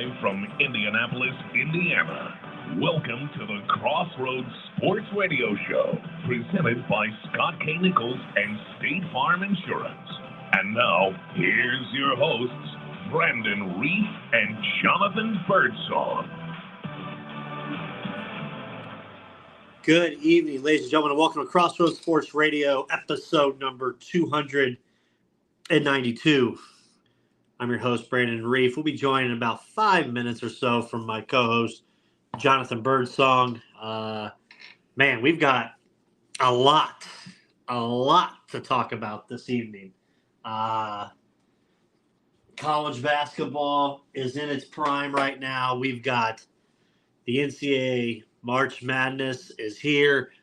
Live from Indianapolis, Indiana. Welcome to the Crossroads Sports Radio Show, presented by Scott K. Nichols and State Farm Insurance. And now, here's your hosts, Brandon Reef and Jonathan Birdsong. Good evening, ladies and gentlemen, and welcome to Crossroads Sports Radio, episode number 292. I'm your host, Brandon Reef. We'll be joined in about 5 minutes or so from my co-host, Jonathan Birdsong. Man, we've got a lot to talk about this evening. College basketball is in its prime right now. We've got the NCAA March Madness is here.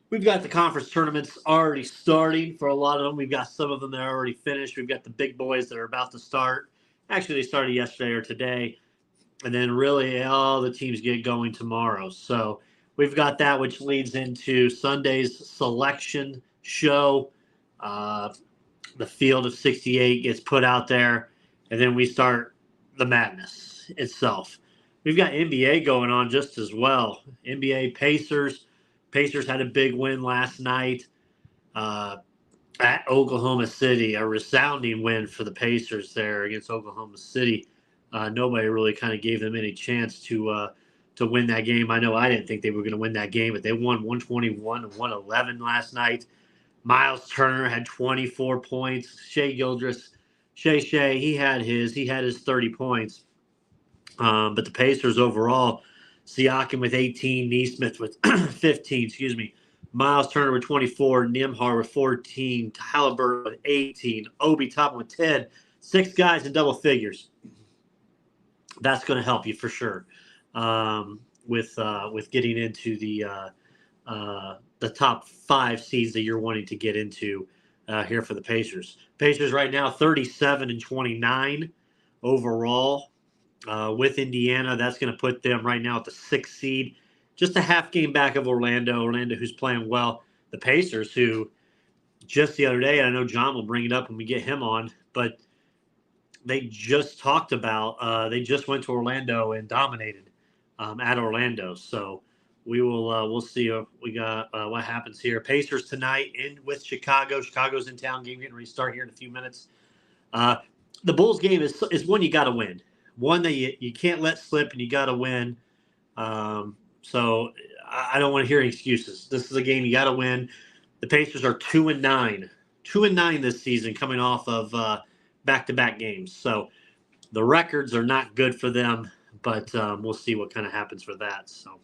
We've got the conference tournaments already starting for a lot of them. We've got some of them that are already finished. We've got the big boys that are about to start. Actually, they started yesterday or today. And then really all the teams get going tomorrow. So we've got that, which leads into Sunday's selection show. The field of 68 gets put out there. And then we start the madness itself. We've got NBA going on just as well. NBA Pacers. Pacers had a big win last night at Oklahoma City. A resounding win for the Pacers there against Oklahoma City. Nobody really kind of gave them any chance to win that game. I know I didn't think they were going to win that game, but they won 121 and 111 last night. Miles Turner had 24 points. Shai Gilgeous, Shay, he had his 30 points. But the Pacers overall, Siakam with 18, Nesmith with 15, Miles Turner with 24, Nembhard with 14, Halliburton with 18, Obi Toppin with 10, 6 guys in double figures. That's going to help you for sure with getting into the top 5 seeds that you're wanting to get into here for the Pacers. Pacers right now 37 and 29 overall. With Indiana, that's going to put them right now at the 6th seed, just a half game back of Orlando. Orlando, who's playing well. The Pacers, who just the other day, and I know John will bring it up when we get him on, but they just talked about they just went to Orlando and dominated at Orlando. So we'll see we got what happens here. Pacers tonight in with Chicago. Chicago's in town. Game getting ready to start here in a few minutes. The Bulls game is one you got to win. One that you can't let slip, and you got to win. So I don't want to hear any excuses. This is a game you got to win. The Pacers are 2-9 this season, coming off of back-to-back games. So the records are not good for them, but we'll see what kind of happens for that. So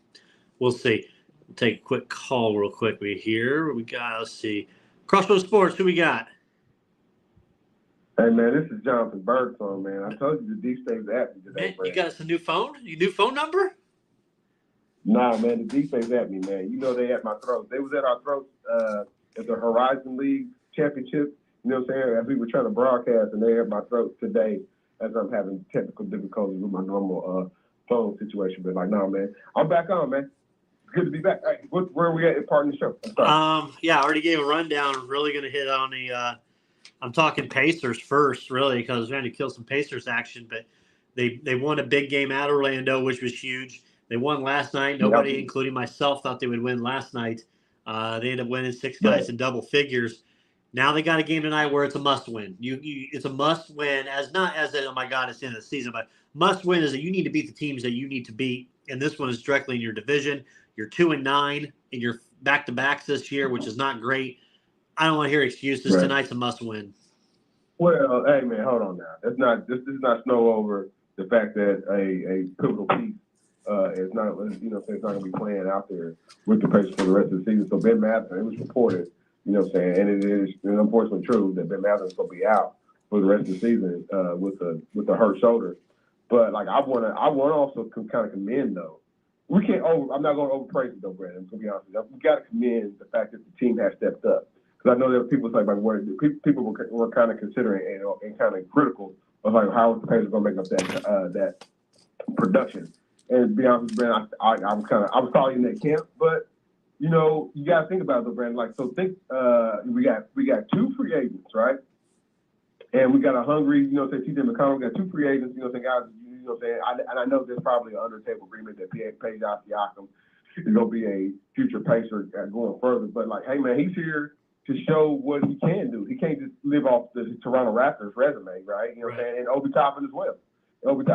we'll see. We'll take a quick call real quick. We got, let's see, Crossroads Sports. Who we got? Hey, man, this is Jonathan Birdsong, man. I told you the deep state's at me today, man. You got us a new phone? Your new phone number? Nah, man, the deep state's at me, man. You know they at my throat. They was at our throats at the Horizon League Championship, you know what I'm saying, as we were trying to broadcast, and they at my throat today as I'm having technical difficulties with my normal phone situation. But, like, nah, man, I'm back on, man. It's good to be back. Hey, where are we at part of the show? Yeah, I already gave a rundown. I'm really going to hit on the I'm talking Pacers first, really, because I was trying to kill some Pacers action. But they won a big game at Orlando, which was huge. They won last night. Nobody, including myself, thought they would win last night. They ended up winning 6 guys in double figures. Now they got a game tonight where it's a must-win. It's a must-win, not as a, oh, my God, it's the end of the season, but must-win is that you need to beat the teams that you need to beat, and this one is directly in your division. You're 2-9 in your back-to-backs this year, which is not great. I don't want to hear excuses. Right. Tonight's a must-win. Well, hey, man, hold on now. This is not snow over the fact that a pivotal piece is not, you know, it's not going to be playing out there with the Pacers for the rest of the season. So Ben Mathurin, it was reported, you know what I'm saying, and it is unfortunately true that Ben Mathurin is going to be out for the rest of the season with a hurt shoulder. But like I want to also kind of commend though. I'm not going to overpraise it though, Brandon. To be honest with you, we got to commend the fact that the team has stepped up. Because I know there were people like people were kind of considering and kind of critical of like how the Pacers going to make up that production. And to be honest, Brandon, I was probably in that camp, but you know you got to think about it, Brandon. Like so, think we got 2 free agents, right? And we got a hungry, you know, say TJ McConnell. We got 2 free agents, you know, guys you know what I'm saying? I know there's probably an under-table agreement that Paige Siakam is going to be a future Pacer going further. But, like, hey, man, he's here to show what he can do. He can't just live off the Toronto Raptors resume, right? You know what I'm saying? And Obi Toppin as well. I would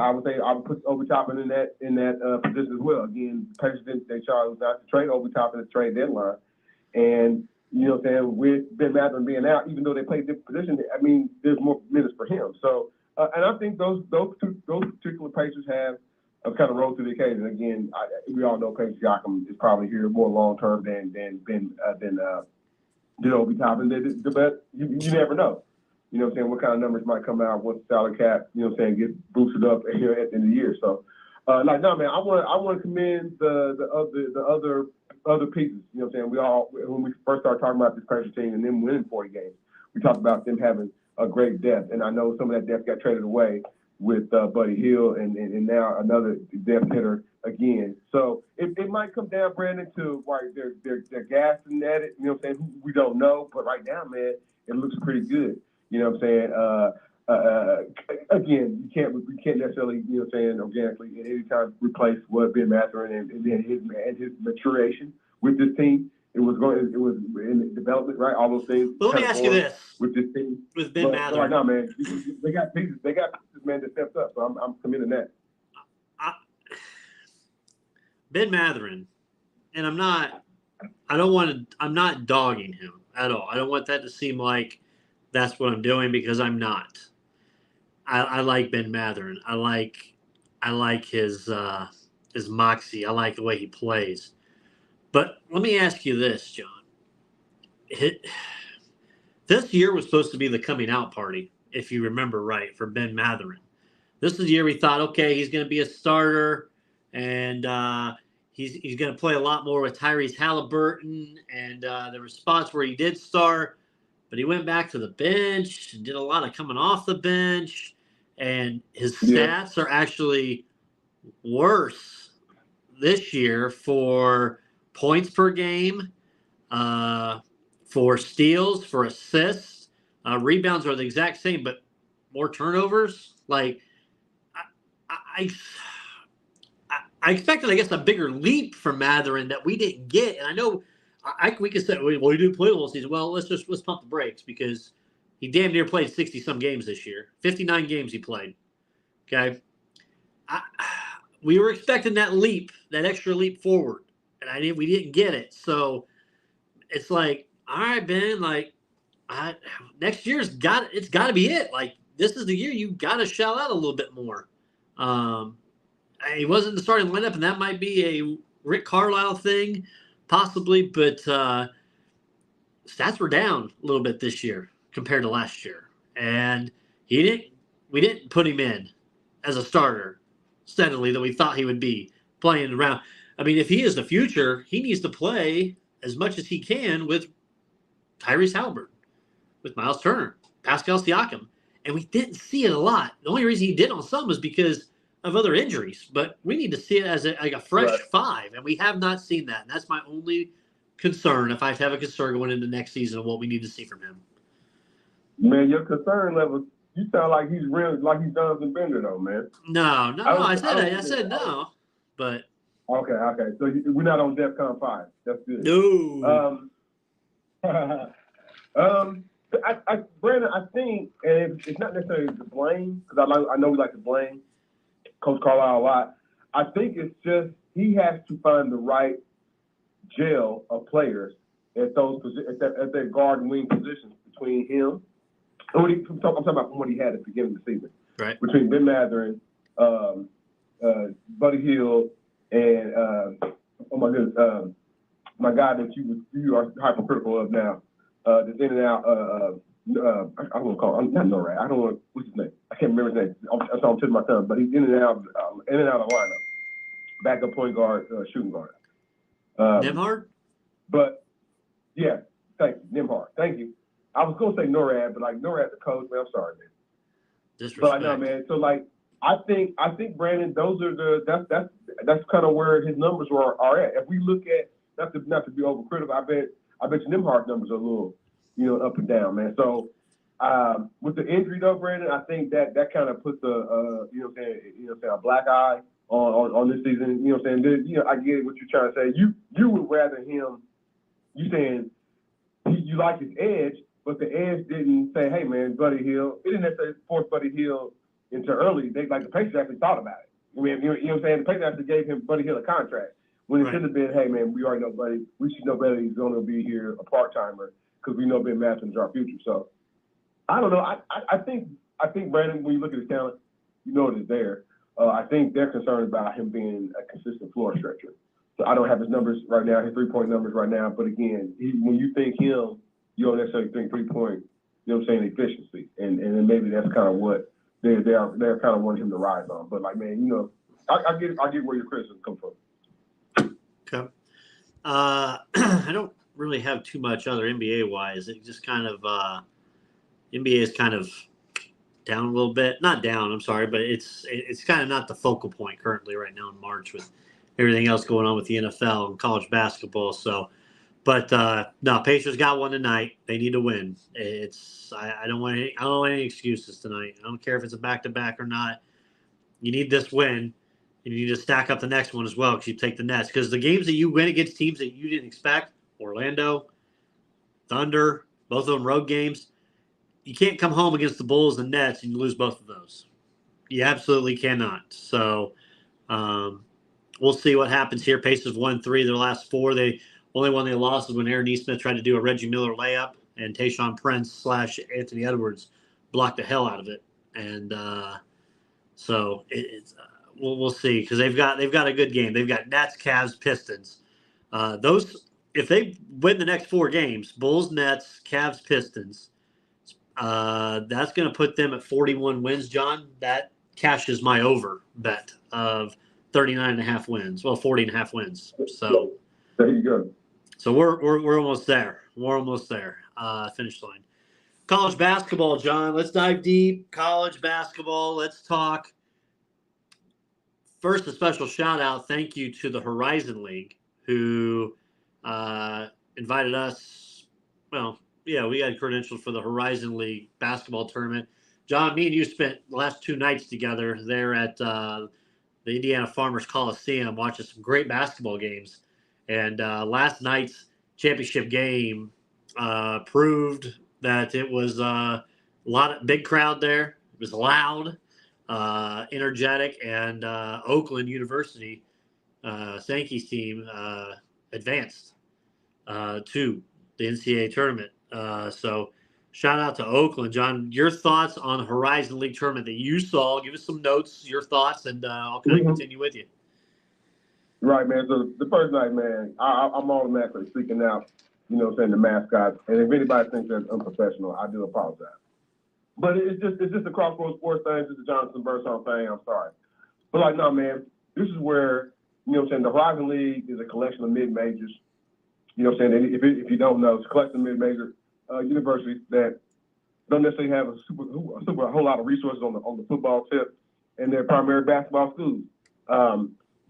put Obi Toppin in that position as well. Again, Pacers they chose not to trade Obi Toppin at the trade deadline. And, you know what I'm saying, with Ben Mathurin being out, even though they play different positions, I mean, there's more minutes for him. So, and I think those particular Pacers have kind of rose to the occasion. Again, we all know Paige Siakam is probably here more long term than Obi Toppin. But you never know. You know what I'm saying? What kind of numbers might come out once the salary cap, you know what I'm saying, gets boosted up here at the end of the year. So, man, I want to commend the other pieces. You know what I'm saying? When we first started talking about this Pacers team and them winning 40 games, we talked about them having a great depth, and I know some of that depth got traded away with Buddy Hill and now another depth hitter again. So it might come down, Brandon, to they're gassing at it. You know what I'm saying? We don't know, but right now, man, it looks pretty good. You know what I'm saying? Again, we can't necessarily, you know what I'm saying, organically at any time replace what Ben Mathurin and his maturation with this team. It was in development, right? All those things. Well, let me ask you this: with this team, with Ben Mathurin, right now, man, they got pieces, man, that stepped up. So I'm committing that. Ben Mathurin, and I'm not dogging him at all. I don't want that to seem like that's what I'm doing, because I'm not. I like Ben Mathurin. I like his moxie. I like the way he plays. But let me ask you this, John. This year was supposed to be the coming out party, if you remember right, for Ben Mathurin. This is the year we thought, okay, he's going to be a starter, and he's going to play a lot more with Tyrese Halliburton. And there were spots where he did start, but he went back to the bench and did a lot of coming off the bench. And his stats are actually worse this year for points per game, for steals, for assists. Rebounds are the exact same, but more turnovers. Like, I expected, I guess, a bigger leap from Mathurin that we didn't get. And I know we could say, well, he didn't play the whole season. Well, let's pump the brakes, because he damn near played 60-some games this year. 59 games he played. Okay? We were expecting that extra leap forward, and we didn't get it. So it's like, all right, Ben, like, next year's it's got to be it. Like, this is the year you got to shell out a little bit more. He wasn't the starting lineup, and that might be a Rick Carlisle thing, possibly, but stats were down a little bit this year compared to last year. And we didn't put him in as a starter steadily that we thought he would be playing around. I mean, if he is the future, he needs to play as much as he can with Tyrese Halliburton, with Miles Turner, Pascal Siakam. And we didn't see it a lot. The only reason he did on some was because of other injuries. But we need to see it as a fresh five, and we have not seen that. And that's my only concern, if I have a concern going into next season, of what we need to see from him. Man, your concern level, you sound like he's real, like he's Jonathan Bender, though, man. No. I said no, but okay. So we're not on DEFCON 5. That's good. No. Brandon, I think, and it's not necessarily to blame, because I know we like to blame Coach Carlisle a lot. I think it's just he has to find the right gel of players at those at their guard and wing positions between him. I'm talking about from what he had at the beginning of the season. Right. Between Ben Mathurin, Buddy Hill, and my guy that you are hypercritical of now, that's in and out. I won't call him, not NORAD. I don't want, what's his name? I can't remember his name. That's on the tip of my tongue. But he's in and out of lineup. Backup point guard, shooting guard. Nembhard? But yeah, thank you, Nembhard. Thank you. I was gonna say NORAD, but like NORAD the coach, man, I'm sorry, man. Disrespect. But no, man. So like, I think Brandon, those are that's kind of where his numbers are at. If we look at, not to be overcritical, I bet Nembhard's numbers are a little, up and down, man. So With the injury though, Brandon, I think that kind of puts a black eye on this season. You know what I'm saying? I get what you're trying to say. You would rather him. You saying you like his edge, but the edge didn't say, hey man, Buddy Hield. It didn't necessarily force Buddy Hield into early. The Pacers actually thought about it. I mean, you know what I'm saying? The Pacers actually gave him Buddy Hield a contract when it should have been, hey man, we already know Buddy. We should know better. He's going to be here a part timer because we know Ben Mathurin is our future. So I don't know. I think Brandon, when you look at his talent, you know it is there. I think they're concerned about him being a consistent floor stretcher. So I don't have his numbers right now, his 3-point numbers right now. But again, when you think him, you don't necessarily think 3-point. You know what I'm saying? Efficiency, and then maybe that's kind of what they're kind of wanting him to rise on. But like, man, you know, I get where your criticism comes from. Okay. I don't really have too much other NBA wise. It just kind of NBA is kind of down a little bit. Not down, I'm sorry, but it's kind of not the focal point currently right now in March with everything else going on with the NFL and college basketball. So, but no, Pacers got one tonight. They need to win. I don't want any excuses tonight. I don't care if it's a back-to-back or not. You need this win. You need to stack up the next one as well because you take the Nets. Because the games that you win against teams that you didn't expect, Orlando, Thunder, both of them road games, you can't come home against the Bulls and Nets and you lose both of those. You absolutely cannot. So we'll see what happens here. Pacers won 3 of their last 4. The only one they lost is when Aaron Nesmith tried to do a Reggie Miller layup, and Tayshaun Prince / Anthony Edwards blocked the hell out of it. And so we'll see because they've got a good game. They've got Nets, Cavs, Pistons. If they win the next 4 games, Bulls, Nets, Cavs, Pistons, that's going to put them at 41 wins, John. That cashes my over bet of 39.5 wins. Well, 40.5 wins. So there you go. So we're almost there. We're almost there. Finish line. College basketball, John. Let's dive deep. College basketball. Let's talk. First, a special shout out. Thank you to the Horizon League who invited us. Well, yeah, we got credentialed for the Horizon League basketball tournament. John, me and you spent the last 2 nights together there at the Indiana Farmers Coliseum watching some great basketball games. And last night's championship game proved that it was a big crowd there. It was loud, energetic, and Oakland University, Sankey's team, advanced to the NCAA tournament. So shout out to Oakland. John, your thoughts on the Horizon League tournament that you saw. Give us some notes, your thoughts, and I'll kind of continue with you. Right, man. So the first night, man, I'm automatically speaking out, you know what I'm saying, the mascot. And if anybody thinks that's unprofessional, I do apologize. But it's just a Crossroads Sports thing. It's just a Jonathan Bursong thing. I'm sorry. But like, no, man, this is where, you know what I'm saying, the Horizon League is a collection of mid-majors. You know what I'm saying? If you don't know, it's a collection of mid-major universities that don't necessarily have a whole lot of resources on the football tip, and they're primary basketball schools.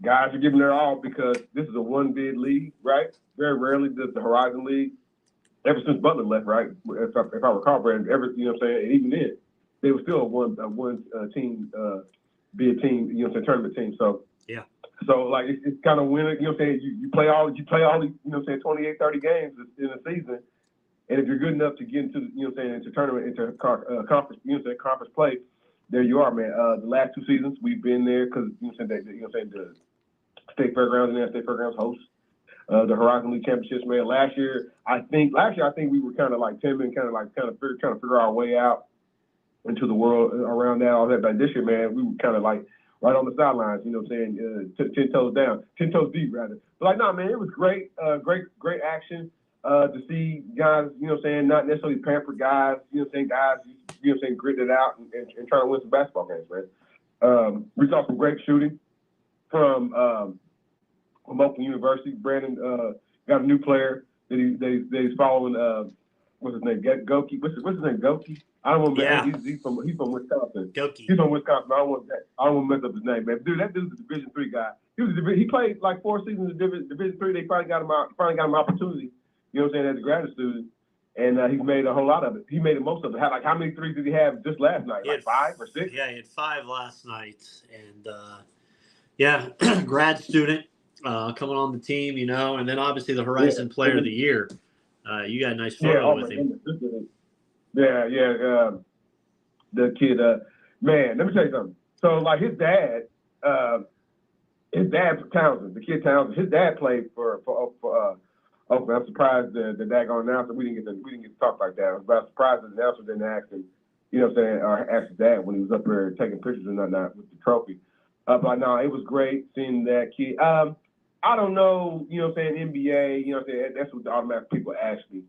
Guys are giving their all because this is a one-bid league, right? Very rarely does the Horizon League, ever since Butler left, right? If I recall, Brandon, you know what I'm saying? And even then, they were still a one team bid team, you know what I'm saying, tournament team. So yeah. So like it's kind of winning, you know what I'm saying? You play all these, you know what I'm saying, 28, 30 games in a season. And if you're good enough to get into, you know what I'm saying, into tournament, into conference, you know what I'm saying, conference play, there you are, man. The last 2 seasons we've been there because you know what I'm saying, the State Fairgrounds and State Fairgrounds host the Horizon League Championships, man. Last year I think we were kind of like timid, trying to figure our way out into the world around that, all that. But this year, man, we were kind of like right on the sidelines, you know what I'm saying, 10 toes down, 10 toes deep rather. But like, no, man, it was great, great action to see guys, you know what I'm saying, not necessarily pampered guys, you know what I'm saying, guys, you know what I'm saying, gritting it out and trying to win some basketball games, man. We saw some great shooting from Oakland University. Brandon got a new player that he's following. What's his name? Goki. What's his name? Goki. I don't want to. Yeah. He's from Wisconsin. Goki. He's from Wisconsin. I don't want to mess up his name, man. Dude, that dude's a Division III guy. He played like 4 seasons in Division III. They finally got him an opportunity. You know what I'm saying? As a graduate student, and he's made a whole lot of it. He made the most of it. How many threes did he have just last night? Like 5 or 6? Yeah, he had 5 last night. And, grad student coming on the team, and then obviously the Horizon Player of the Year. You got a nice photo with him. Yeah. The kid, man, let me tell you something. So, like, his dad, Townsend, the kid Townsend, his dad played for Oakland. I'm surprised the daggone announcer, we didn't get to talk like that. But I'm surprised the announcer didn't ask him, or ask his dad when he was up there taking pictures and whatnot with the trophy. But no, it was great seeing that kid. I don't know, NBA, that's what the automatic people ask me,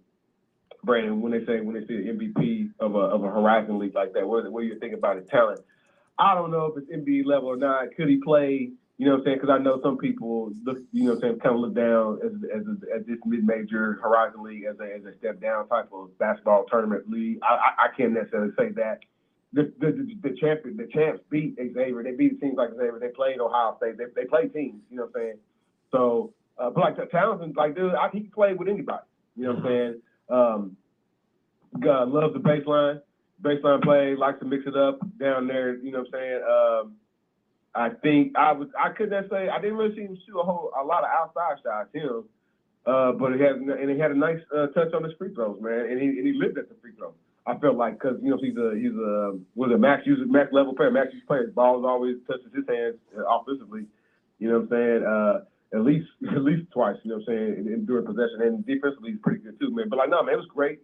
Brandon, when they see an MVP of a Horizon League like that, what do you think about his talent? I don't know if it's NBA level or not. Could he play? Because I know some people look, kind of look down at this mid-major Horizon League as a step down type of basketball tournament league. I can't necessarily say that. The champs beat Xavier. They beat teams like Xavier. They played Ohio State. They played teams. You know what I'm saying? So, but like Townsend, like dude, he can play with anybody. You know what I'm saying? God loves the baseline play. Likes to mix it up down there. You know what I'm saying? I think I couldn't say I didn't really see him shoot a lot of outside shots. But he had a nice touch on his free throws, man, and he lived at the free throw. I felt like because he's a max level player. Max use player. Balls always touches his hands offensively. You know what I'm saying? At least twice. You know what I'm saying? During possession, and defensively he's pretty good too, man. But like no, man, it was great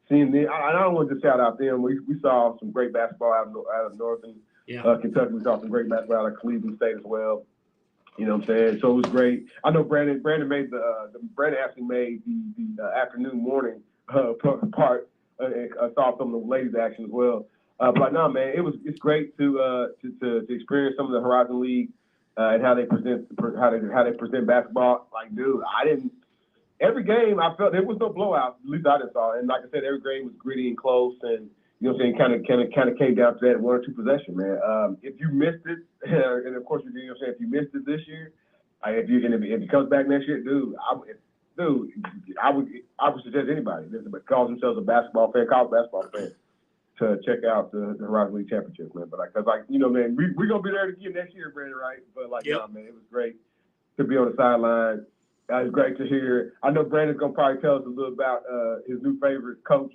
seeing them. I don't want to shout out them. We saw some great basketball out of Northern Kentucky. We saw some great basketball out of Cleveland State as well. You know what I'm saying? So it was great. I know Brandon made Brandon actually made the afternoon morning part. I saw some of the ladies' action as well. But no, man, it's great to experience some of the Horizon League and how they present basketball. Like, dude, every game I felt there was no blowout. At least I didn't saw. And like I said, every game was gritty and close, and you know what I'm saying, kind of came down to that 1 or 2 possession, man. If you missed it, and of course you know what I'm saying, if you missed it this year, if it comes back next year, I would suggest anybody that calls themselves a basketball fan, college basketball fan, to check out the Horizon League Championships, man. But man, we're gonna be there again next year, Brandon, right? But nah, man, it was great to be on the sideline. It was great to hear. I know Brandon's gonna probably tell us a little about his new favorite coach,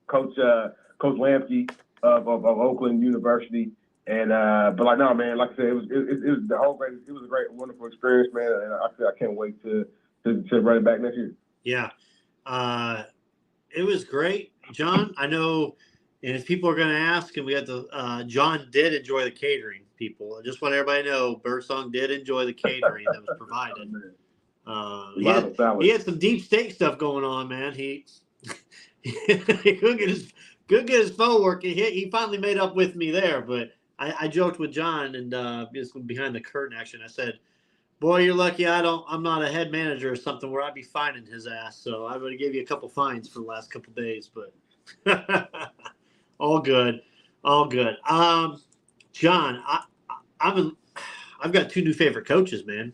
Coach Lamke of Oakland University. And but no, man, like I said, it was a great, wonderful experience, man. And I can't wait to run it back next year. Yeah, it was great, John. I know, and if people are going to ask, and we had John did enjoy the catering. People, I just want everybody to know, Birdsong did enjoy the catering that was provided. He had some deep state stuff going on, man. He couldn't get his phone working. He finally made up with me there, but I joked with John and just behind the curtain action. I said, "Boy, you're lucky I'm not a head manager or something where I'd be fining his ass. So I would have gave you a couple fines for the last couple days, but all good. John, I've got 2 new favorite coaches, man.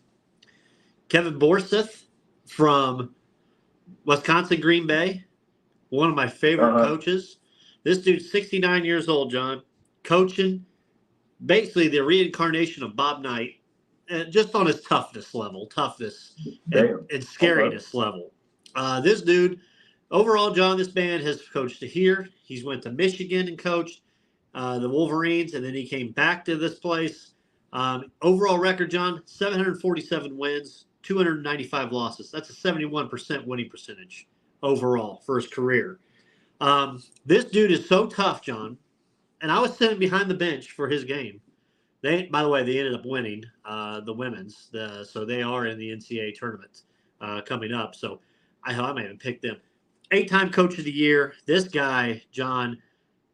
Kevin Borseth from Wisconsin Green Bay, one of my favorite coaches. This dude's 69 years old, John, coaching basically the reincarnation of Bob Knight, just on his toughness level, and scariness level. This dude, overall, John, this man has coached here. He's went to Michigan and coached the Wolverines, and then he came back to this place. Overall record, John, 747 wins, 295 losses. That's a 71% winning percentage overall for his career. This dude is so tough, John. And I was sitting behind the bench for his game. By the way, they ended up winning the women's. So they are in the NCAA tournament coming up. So I might even pick them. 8-time coach of the year. This guy, John,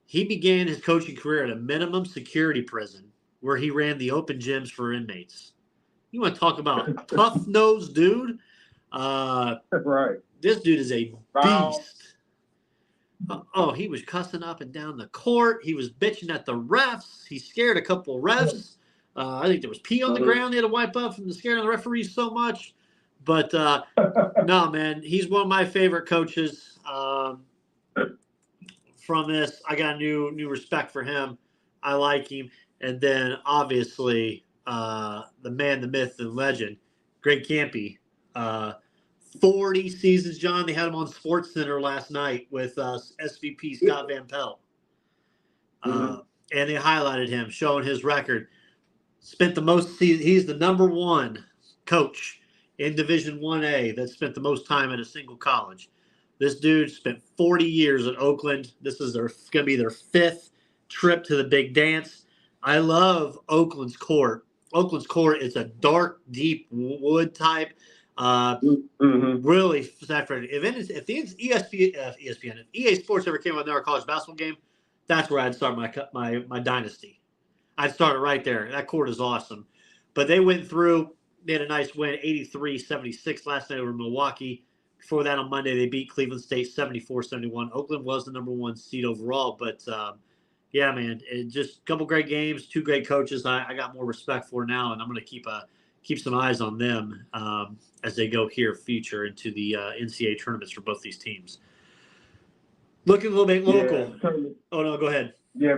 he began his coaching career at a minimum security prison where he ran the open gyms for inmates. You want to talk about a tough-nosed dude? Right. This dude is a beast. He was cussing up and down the court. He was bitching at the refs. He scared a couple of refs. I think there was pee on the ground. They had to wipe up from the scaring of the referees so much. But no, man, he's one of my favorite coaches. From this, I got new respect for him. I like him. And then obviously the man, the myth, the legend, Greg Campy. 40 seasons, John. They had him on SportsCenter last night with SVP Scott Van Pelt. And they highlighted him, showing his record. Spent the most seasons. He's the number one coach in Division 1A that spent the most time at a single college. This dude spent 40 years at Oakland. This is going to be their 5th trip to the big dance. I love Oakland's court. Oakland's court is a dark, deep wood type. Really saturated. If the ESPN, if EA Sports ever came on their college basketball game, that's where I'd start my dynasty. I'd start it right there. That court is awesome. But they went through. They had a nice win, 83-76 last night over Milwaukee. Before that, on Monday, they beat Cleveland State 74-71. Oakland was the number 1 seed overall. But, yeah, man, just a couple great games, 2 great coaches I got more respect for now, and I'm going to keep some eyes on them as they go here future into the NCAA tournaments for both these teams. Looking a little bit local. Oh, no, go ahead. Yeah,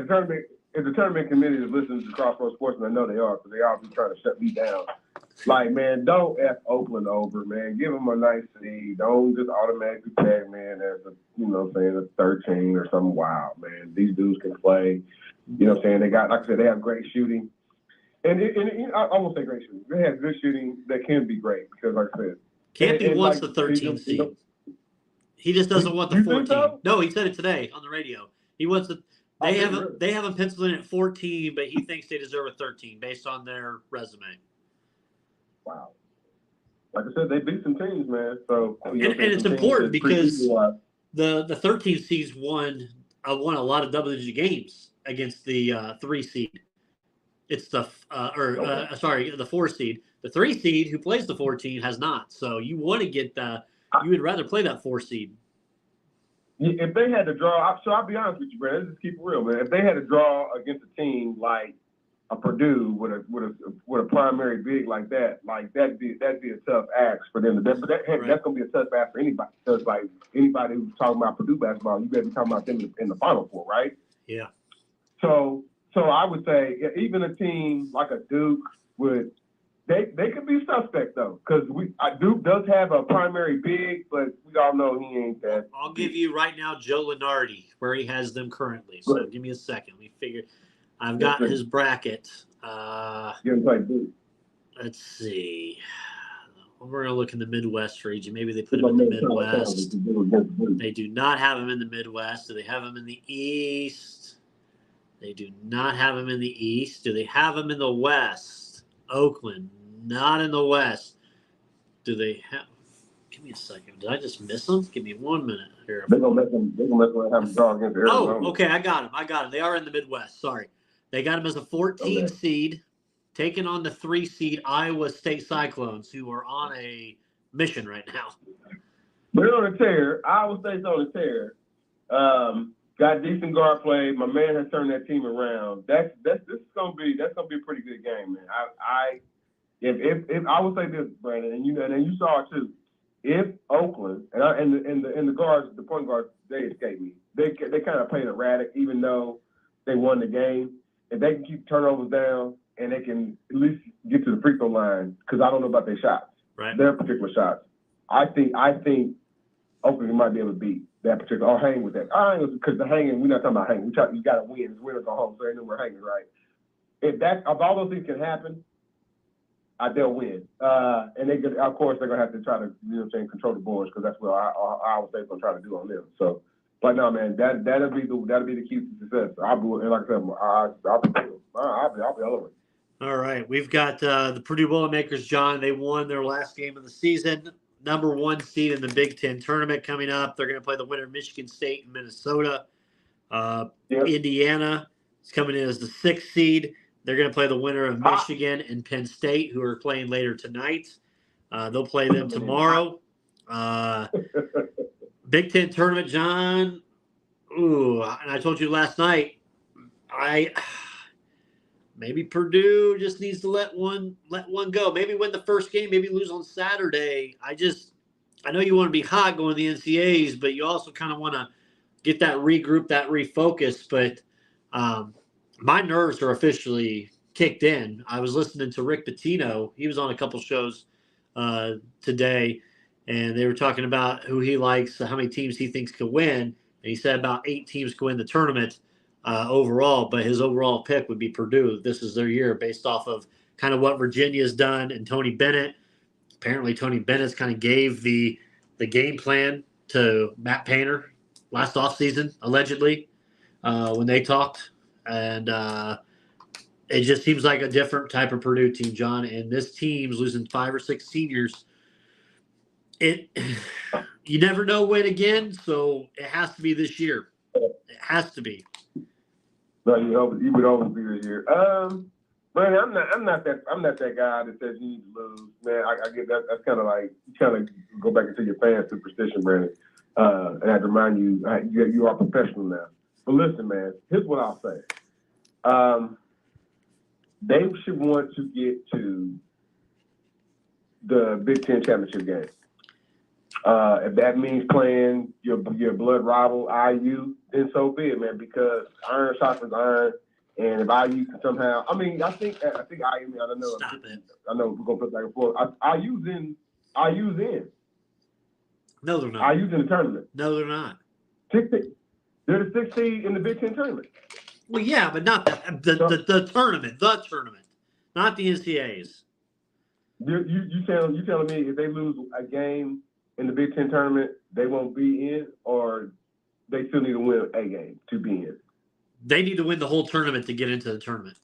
if the tournament committee is listening to Crossroads Sports, and I know they are, because they all be trying to shut me down. Like, man, don't F Oakland over, man. Give them a nice seed. Don't just automatically tag, man, as a 13 or something wild, man. These dudes can play. You know what I'm saying? They got, like I said, they have great shooting. And I won't say great shooting. They have good shooting that can be great because, like I said. Campy wants the 13 seed. He just doesn't want the 14. So? No, he said it today on the radio. He wants the – they have him penciled in at 14, but he thinks they deserve a 13 based on their resume. Wow. Like I said, they beat some teams, man. So and it's important because the 13 seeds won a lot of double-digit games against the 3 seed. It's the the 4 seed. The 3 seed who plays the 14 has not. So you want to get you would rather play that 4 seed. If they had to draw, so I'll be honest with you, Brad. Let's just keep it real, man. If they had to draw against a team like a Purdue with a primary big like that, like that'd be a tough ask for them. But that's gonna be a tough ask for anybody. Because like anybody who's talking about Purdue basketball, you better be talking about them in the Final Four, right? Yeah. So I would say even a team like a Duke would. They could be suspect though, because Duke does have a primary big, but we all know he ain't that. I'll give you right now Joe Lunardi where he has them currently. So give me a second. Let me figure. I've got his bracket. Let's see. We're gonna look in the Midwest region. Maybe they put him in the Midwest. They do not have him in the Midwest. Do they have him in the East? They do not have him in the East. Do they have him in the West? Oakland, not in the West. Do they have? Give me a second. Did I just miss them? Give me 1 minute here. They're gonna let them have him draw against Arizona. Oh, okay. I got him. They are in the Midwest. Sorry, they got him as a 14 seed, taking on the 3 seed Iowa State Cyclones, who are on a mission right now. They're on a tear. Iowa State's on a tear. Got decent guard play. My man has turned that team around. That's gonna be a pretty good game, man. If I would say this, Brandon, and you saw it too. If Oakland and the guards, the point guards, they escaped me. They kind of played erratic, even though they won the game. If they can keep turnovers down and they can at least get to the free throw line, because I don't know about their shots, their particular shots. I think Oakland might be able to beat that particular, or hang with that. Because the hanging, we're not talking about hanging. You got to win. It's win or go home. So they know we're hanging, right? If all those things can happen, they'll win. And of course, they're gonna have to try to, control the boards, because that's what Iowa State's gonna try to do on them. So, but no, man, that'll be the key to success. I'll be all over it. All right, we've got the Purdue Boilermakers, John. They won their last game of the season. Number 1 seed in the Big Ten tournament coming up. They're going to play the winner of Michigan State and Minnesota. Indiana is coming in as the 6th seed. They're going to play the winner of Michigan and Penn State, who are playing later tonight. They'll play them tomorrow. Big Ten tournament, John. Ooh, and I told you last night, maybe Purdue just needs to let one go. Maybe win the first game, maybe lose on Saturday. I know you want to be hot going to the NCAAs, but you also kind of want to get that regroup, that refocus. But my nerves are officially kicked in. I was listening to Rick Pitino. He was on a couple shows today, and they were talking about who he likes, how many teams he thinks could win. And he said about 8 teams could win the tournament overall, but his overall pick would be Purdue. This is their year based off of kind of what Virginia's done and Tony Bennett. Apparently, Tony Bennett kind of gave the game plan to Matt Painter last offseason, allegedly, when they talked. And it just seems like a different type of Purdue team, John. And this team's losing 5 or 6 seniors. You never know when again, so it has to be this year. It has to be. No, you would always be this year. Brandon, I'm not that guy that says you need to lose, man. I get that. That's kind of like you kind of go back into your fan superstition, Brandon. And I have to remind you, you are professional now. But listen, man, here's what I'll say. They should want to get to the Big Ten championship game. If that means playing your blood rival IU, then so be it, man. Because iron sharpens iron. And if IU can somehow, I think IU, I don't know. Stop it. I know we're going to put back and forth. IU's in. No, they're not. IU's in the tournament. No, they're not. 16. They're the 6th seed in the Big Ten tournament. Well, yeah, but not the tournament. The tournament. Not the NCAAs. You telling me if they lose a game in the Big Ten tournament, they won't be in, or they still need to win a game to be in? They need to win the whole tournament to get into the tournament.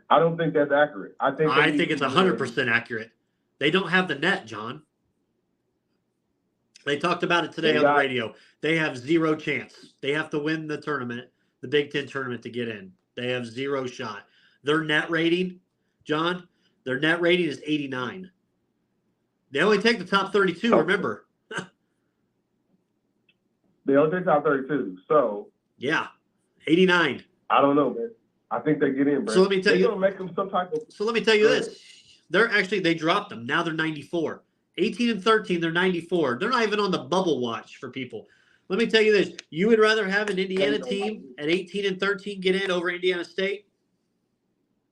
I don't think that's accurate. I think it's 100% accurate. They don't have the net, John. They talked about it today on the radio. They have 0 chance. They have to win the tournament, the Big Ten tournament, to get in. They have 0 shot. Their net rating, John, is 89. They only take the top 32, remember. They only take the top 32, so. Yeah, 89. I don't know, man. I think they get in, bro. So let me tell you. Make them some type of. So let me tell you this. They dropped them. Now they're 94. 18 and 13, they're 94. They're not even on the bubble watch for people. Let me tell you this. You would rather have an Indiana team at 18 and 13 get in over Indiana State,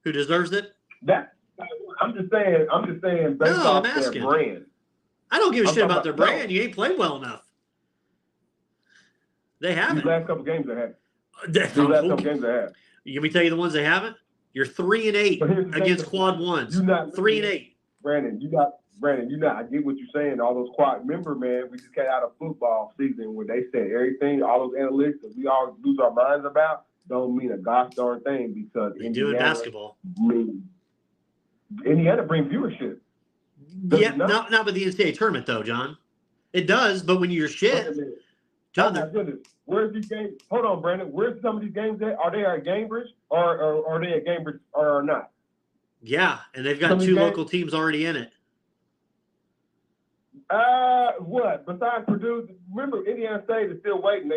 who deserves it? I'm just saying based off their brand. I don't give a shit about their brand. You ain't played well enough. They haven't. These last couple games they have. Let me tell you the ones they haven't. You're 3-8 against quad ones. 3-8. Brandon, I get what you're saying. All those quad. Remember, man, we just got out of football season where they said everything, all those analytics that we all lose our minds about, don't mean a gosh darn thing because they do in basketball. Indiana brings viewership. Not with the NCAA tournament though, John. It does, but when you're shit. John, oh my goodness. Where's these games? Hold on, Brandon. Where's some of these games at? Are they at Cambridge or are they at Cambridge or not? Yeah, and they've got 2 local teams already in it. What? Besides Purdue, remember Indiana State is still waiting.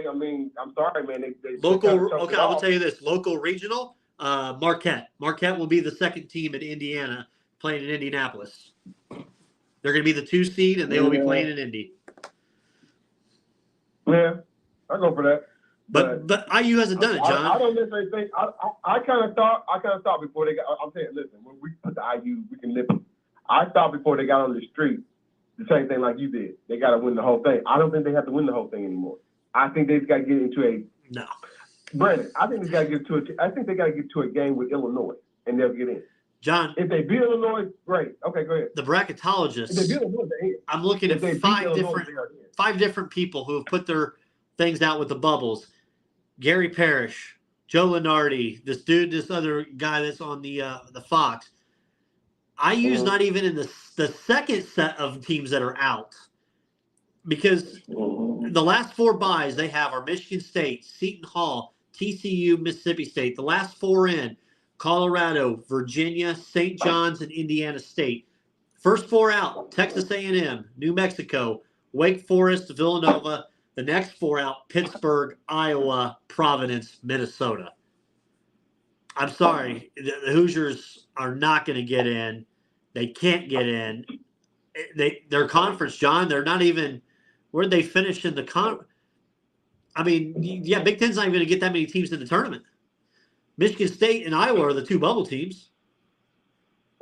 I'm sorry, man. They local. Okay, I will tell you this: local, regional. Marquette. Marquette will be the 2nd team in Indiana playing in Indianapolis. They're going to be the 2 seed, and they will be playing in Indy. Yeah, I go for that. But IU hasn't done it, John. I don't necessarily think. I kind of thought before they got. I'm saying, listen, when we put the IU, we can nip it. I thought before they got on the street, the same thing like you did. They got to win the whole thing. I don't think they have to win the whole thing anymore. I think they've got to get into a. No. Brandon, I think they got to get to a. I think they got to get to a game with Illinois, and they'll get in. John, if they beat Illinois, great. Okay, go ahead. The bracketologists. If they beat Illinois, they're in. I'm looking at 5 different people who have put their things out with the bubbles. Gary Parrish, Joe Lenardi, this other guy that's on the Fox. IU's not even in the second set of teams that are out because the last 4 byes they have are Michigan State, Seton Hall, TCU, Mississippi State. The last 4 in, Colorado, Virginia, St. John's, and Indiana State. First 4 out, Texas A&M, New Mexico, Wake Forest, Villanova. The next 4 out, Pittsburgh, Iowa, Providence, Minnesota. I'm sorry. The Hoosiers are not going to get in. They can't get in. Their conference, John, they're not even – where'd they finish in the I mean, yeah, Big Ten's not even going to get that many teams in the tournament. Michigan State and Iowa are the two bubble teams.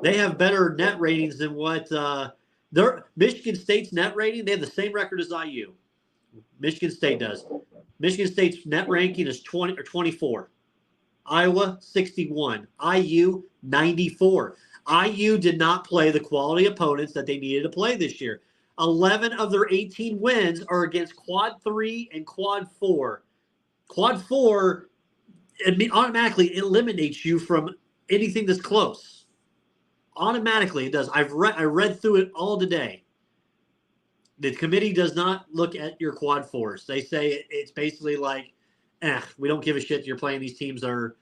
They have better net ratings than what their Michigan State's net rating. They have the same record as IU. Michigan State does. Michigan State's net ranking is 20 or 24. Iowa 61. IU 94. IU did not play the quality opponents that they needed to play this year. 11 of their 18 wins are against Quad 3 and Quad 4. Quad 4 automatically eliminates you from anything that's close. Automatically it does. I read through it all today. The committee does not look at your Quad 4s. They say it's basically like, we don't give a shit. You're playing these teams that are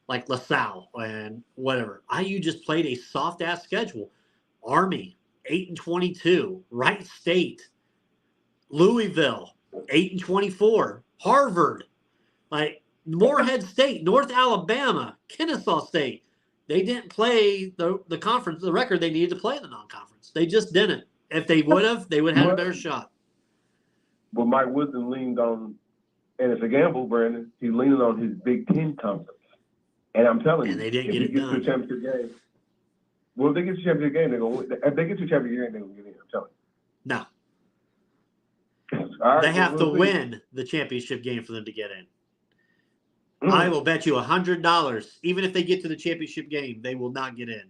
like LaSalle and whatever. IU just played a soft-ass schedule. Army, 8-22. Wright State, Louisville, 8-24. Harvard, like Morehead State, North Alabama, Kennesaw State. They didn't play the conference, the record they needed to play in the non-conference. They just didn't. If they would have, they would have had a better shot. Well, Mike Woodson leaned on, and it's a gamble, Brandon. He leaned on his Big Ten conference. And I'm telling you, they didn't if get he it gets done. to the championship game, well, if they get to the championship game, they're going to win. If they get to the championship game, they're going to get in. I'm telling you. No. All right, they have to we'll see. win the championship game for them to get in. Mm. I will bet you $100. Even if they get to the championship game, they will not get in.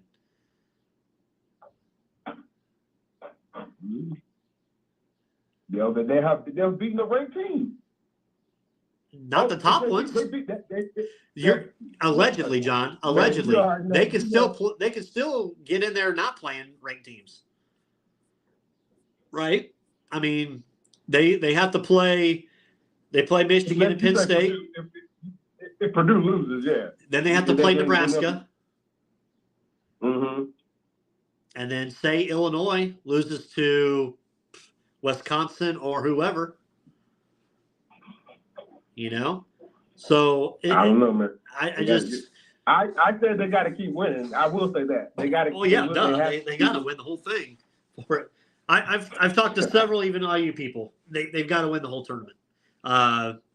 They'll beat the ranked team. Not the top ones. You're allegedly, John. Allegedly, they can still get in there not playing ranked teams, right? I mean, they have to play. They play Michigan and Penn State. If Purdue loses, yeah. Then they have to play Nebraska. Mm-hmm. And then say Illinois loses to Wisconsin or whoever. You know? So I don't know, man. I said they got to keep winning. I will say that. They got to Well, yeah, they got to win the whole thing for it. I've talked to several even IU people. They've got to win the whole tournament.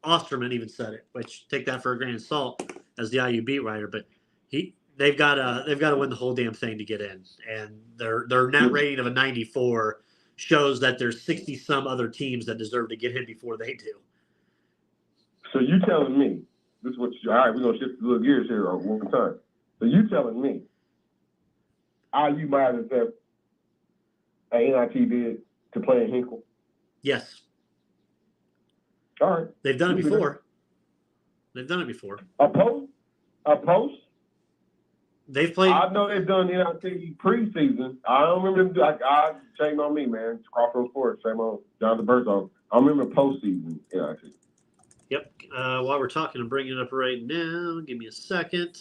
Osterman even said it, which take that for a grain of salt as the IU beat writer, but they've got to win the whole damn thing to get in. And their net rating of a 94 shows that there's 60 some other teams that deserve to get in before they do. So you telling me, this is what all right, we're going to shift a little gears here one time. So you telling me IU might have an NIT bid to play in Hinkle? Yes. All right. They've done it before. A post? They've played. I know they've done NIT preseason. I don't remember them. Shame on me, man. It's Crossroads Sports. Shame on Jonathan Birdsong. I remember postseason NIT. Yep. While we're talking, I'm bringing it up right now. Give me a second.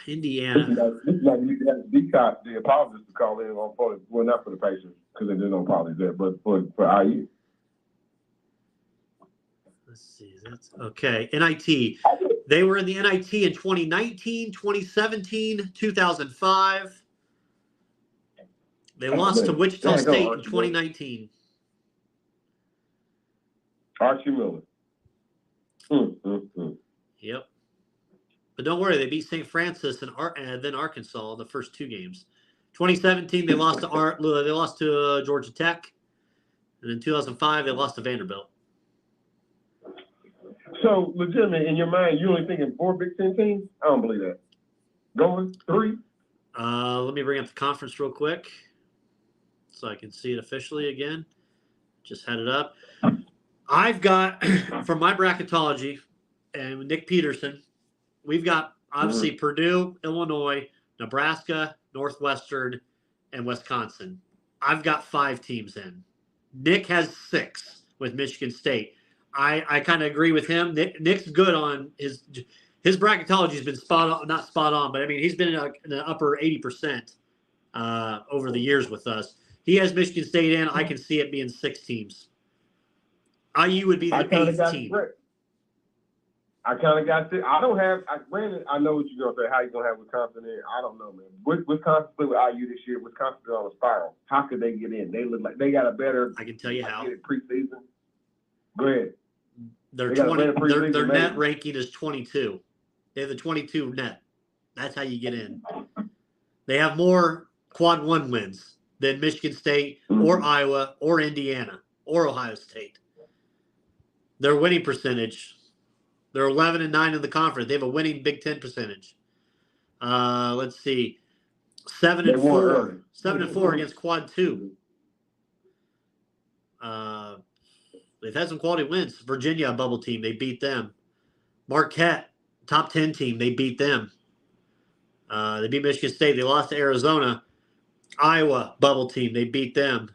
Indiana. This is like you have the apologists to call in on for well, not for the Pacers because they did no apologies there, but for IU. Let's see. That's okay. NIT. They were in the NIT in 2019, 2017, 2005. They lost to Wichita State in 2019. Archie Miller. Yep. But don't worry, they beat St. Francis and then Arkansas the first two games. 2017, they lost to Georgia Tech, and in 2005, they lost to Vanderbilt. So, legitimate, in your mind, you only thinking 4 Big Ten teams? I don't believe that. Going 3? Let me bring up the conference real quick so I can see it officially again. Just had it up. I've got, from my bracketology and Nick Peterson, we've got obviously Purdue, Illinois, Nebraska, Northwestern, and Wisconsin. I've got 5 teams in. Nick has 6 with Michigan State. I kind of agree with him. Nick's good on his bracketology has been not spot on, but I mean, he's been in the upper 80% over the years with us. He has Michigan State in. I can see it being 6 teams. IU would be the 8th team. I kind of got this. I don't have. Brandon, I know what you're gonna say. How you gonna have Wisconsin in? I don't know, man. Wisconsin played with IU this year. Wisconsin is on a spiral. How could they get in? They look like they got a better. I can tell you how. Get it preseason. Go ahead. Their net ranking is 22. They have the 22 net. That's how you get in. They have more quad 1 wins than Michigan State or Iowa or Indiana or Ohio State. Their winning percentage, they're 11-9 in the conference. They have a winning Big Ten percentage. Let's see, 7-4, 7-4 against quad 2. They've had some quality wins. Virginia, a bubble team, they beat them. Marquette, top 10 team, they beat them. They beat Michigan State. They lost to Arizona. Iowa, bubble team, they beat them.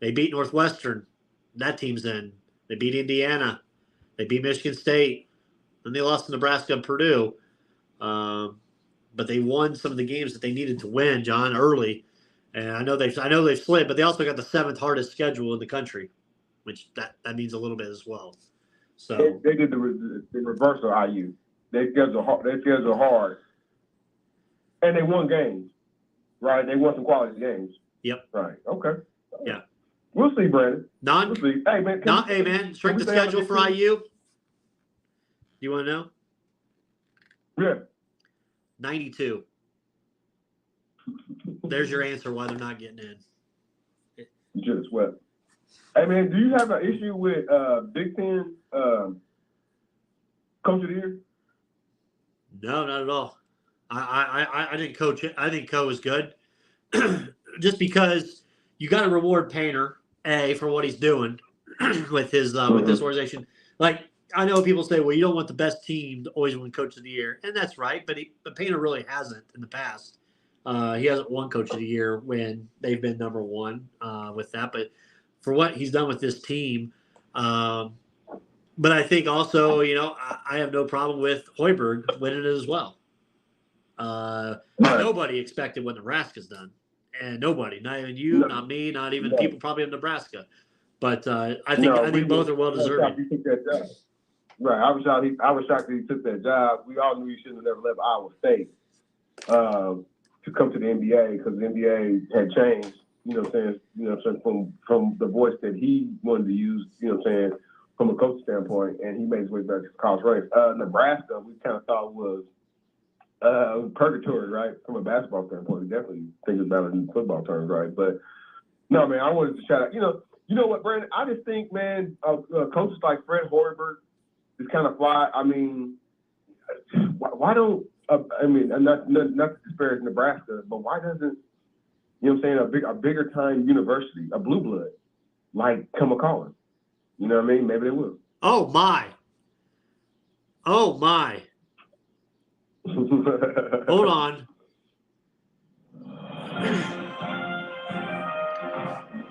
They beat Northwestern. That team's in. They beat Indiana. They beat Michigan State. And they lost to Nebraska and Purdue. But they won some of the games that they needed to win, John, early. And I know they've slid, but they also got the 7th hardest schedule in the country, which that means a little bit as well. So they did the reverse of IU. They schedule hard, and they won games, right? They won some quality games. Yep. Right. Okay. Yeah. We'll see, Brandon. We'll see. Hey man, strength of schedule for IU. You want to know? Yeah. 92. There's your answer why they're not getting in. You should have swept. Hey, man, do you have an issue with Big Ten Coach of the Year? No, not at all. I didn't coach it. I think Co is good. Just because you got to reward Painter, for what he's doing with his with this organization. Like, I know people say, well, you don't want the best team to always win Coach of the Year. And that's right, but Painter really hasn't in the past. He hasn't won Coach of the Year when they've been number 1 with that. But for what he's done with this team. But I think also, I have no problem with Hoiberg winning it as well. Nobody expected what Nebraska's done. And nobody, not even you, not me, not even people probably in Nebraska. But I think both are well deserved. Right. I was shocked that he took that job. We all knew he shouldn't have never left Iowa State to come to the NBA because the NBA had changed, from the voice that he wanted to use, from a coach standpoint, and he made his way back to college ranks. Nebraska, we kind of thought was purgatory, right? From a basketball standpoint, we definitely think about it in football terms, right? But no, man, I wanted to shout out. You know what, Brandon? I just think, man, coaches like Fred Hoiberg is kind of fly. I mean, why don't not to disparage Nebraska, but why doesn't a bigger time university, a blue blood, like come a calling? You know what I mean? Maybe they will. Oh my. Hold on.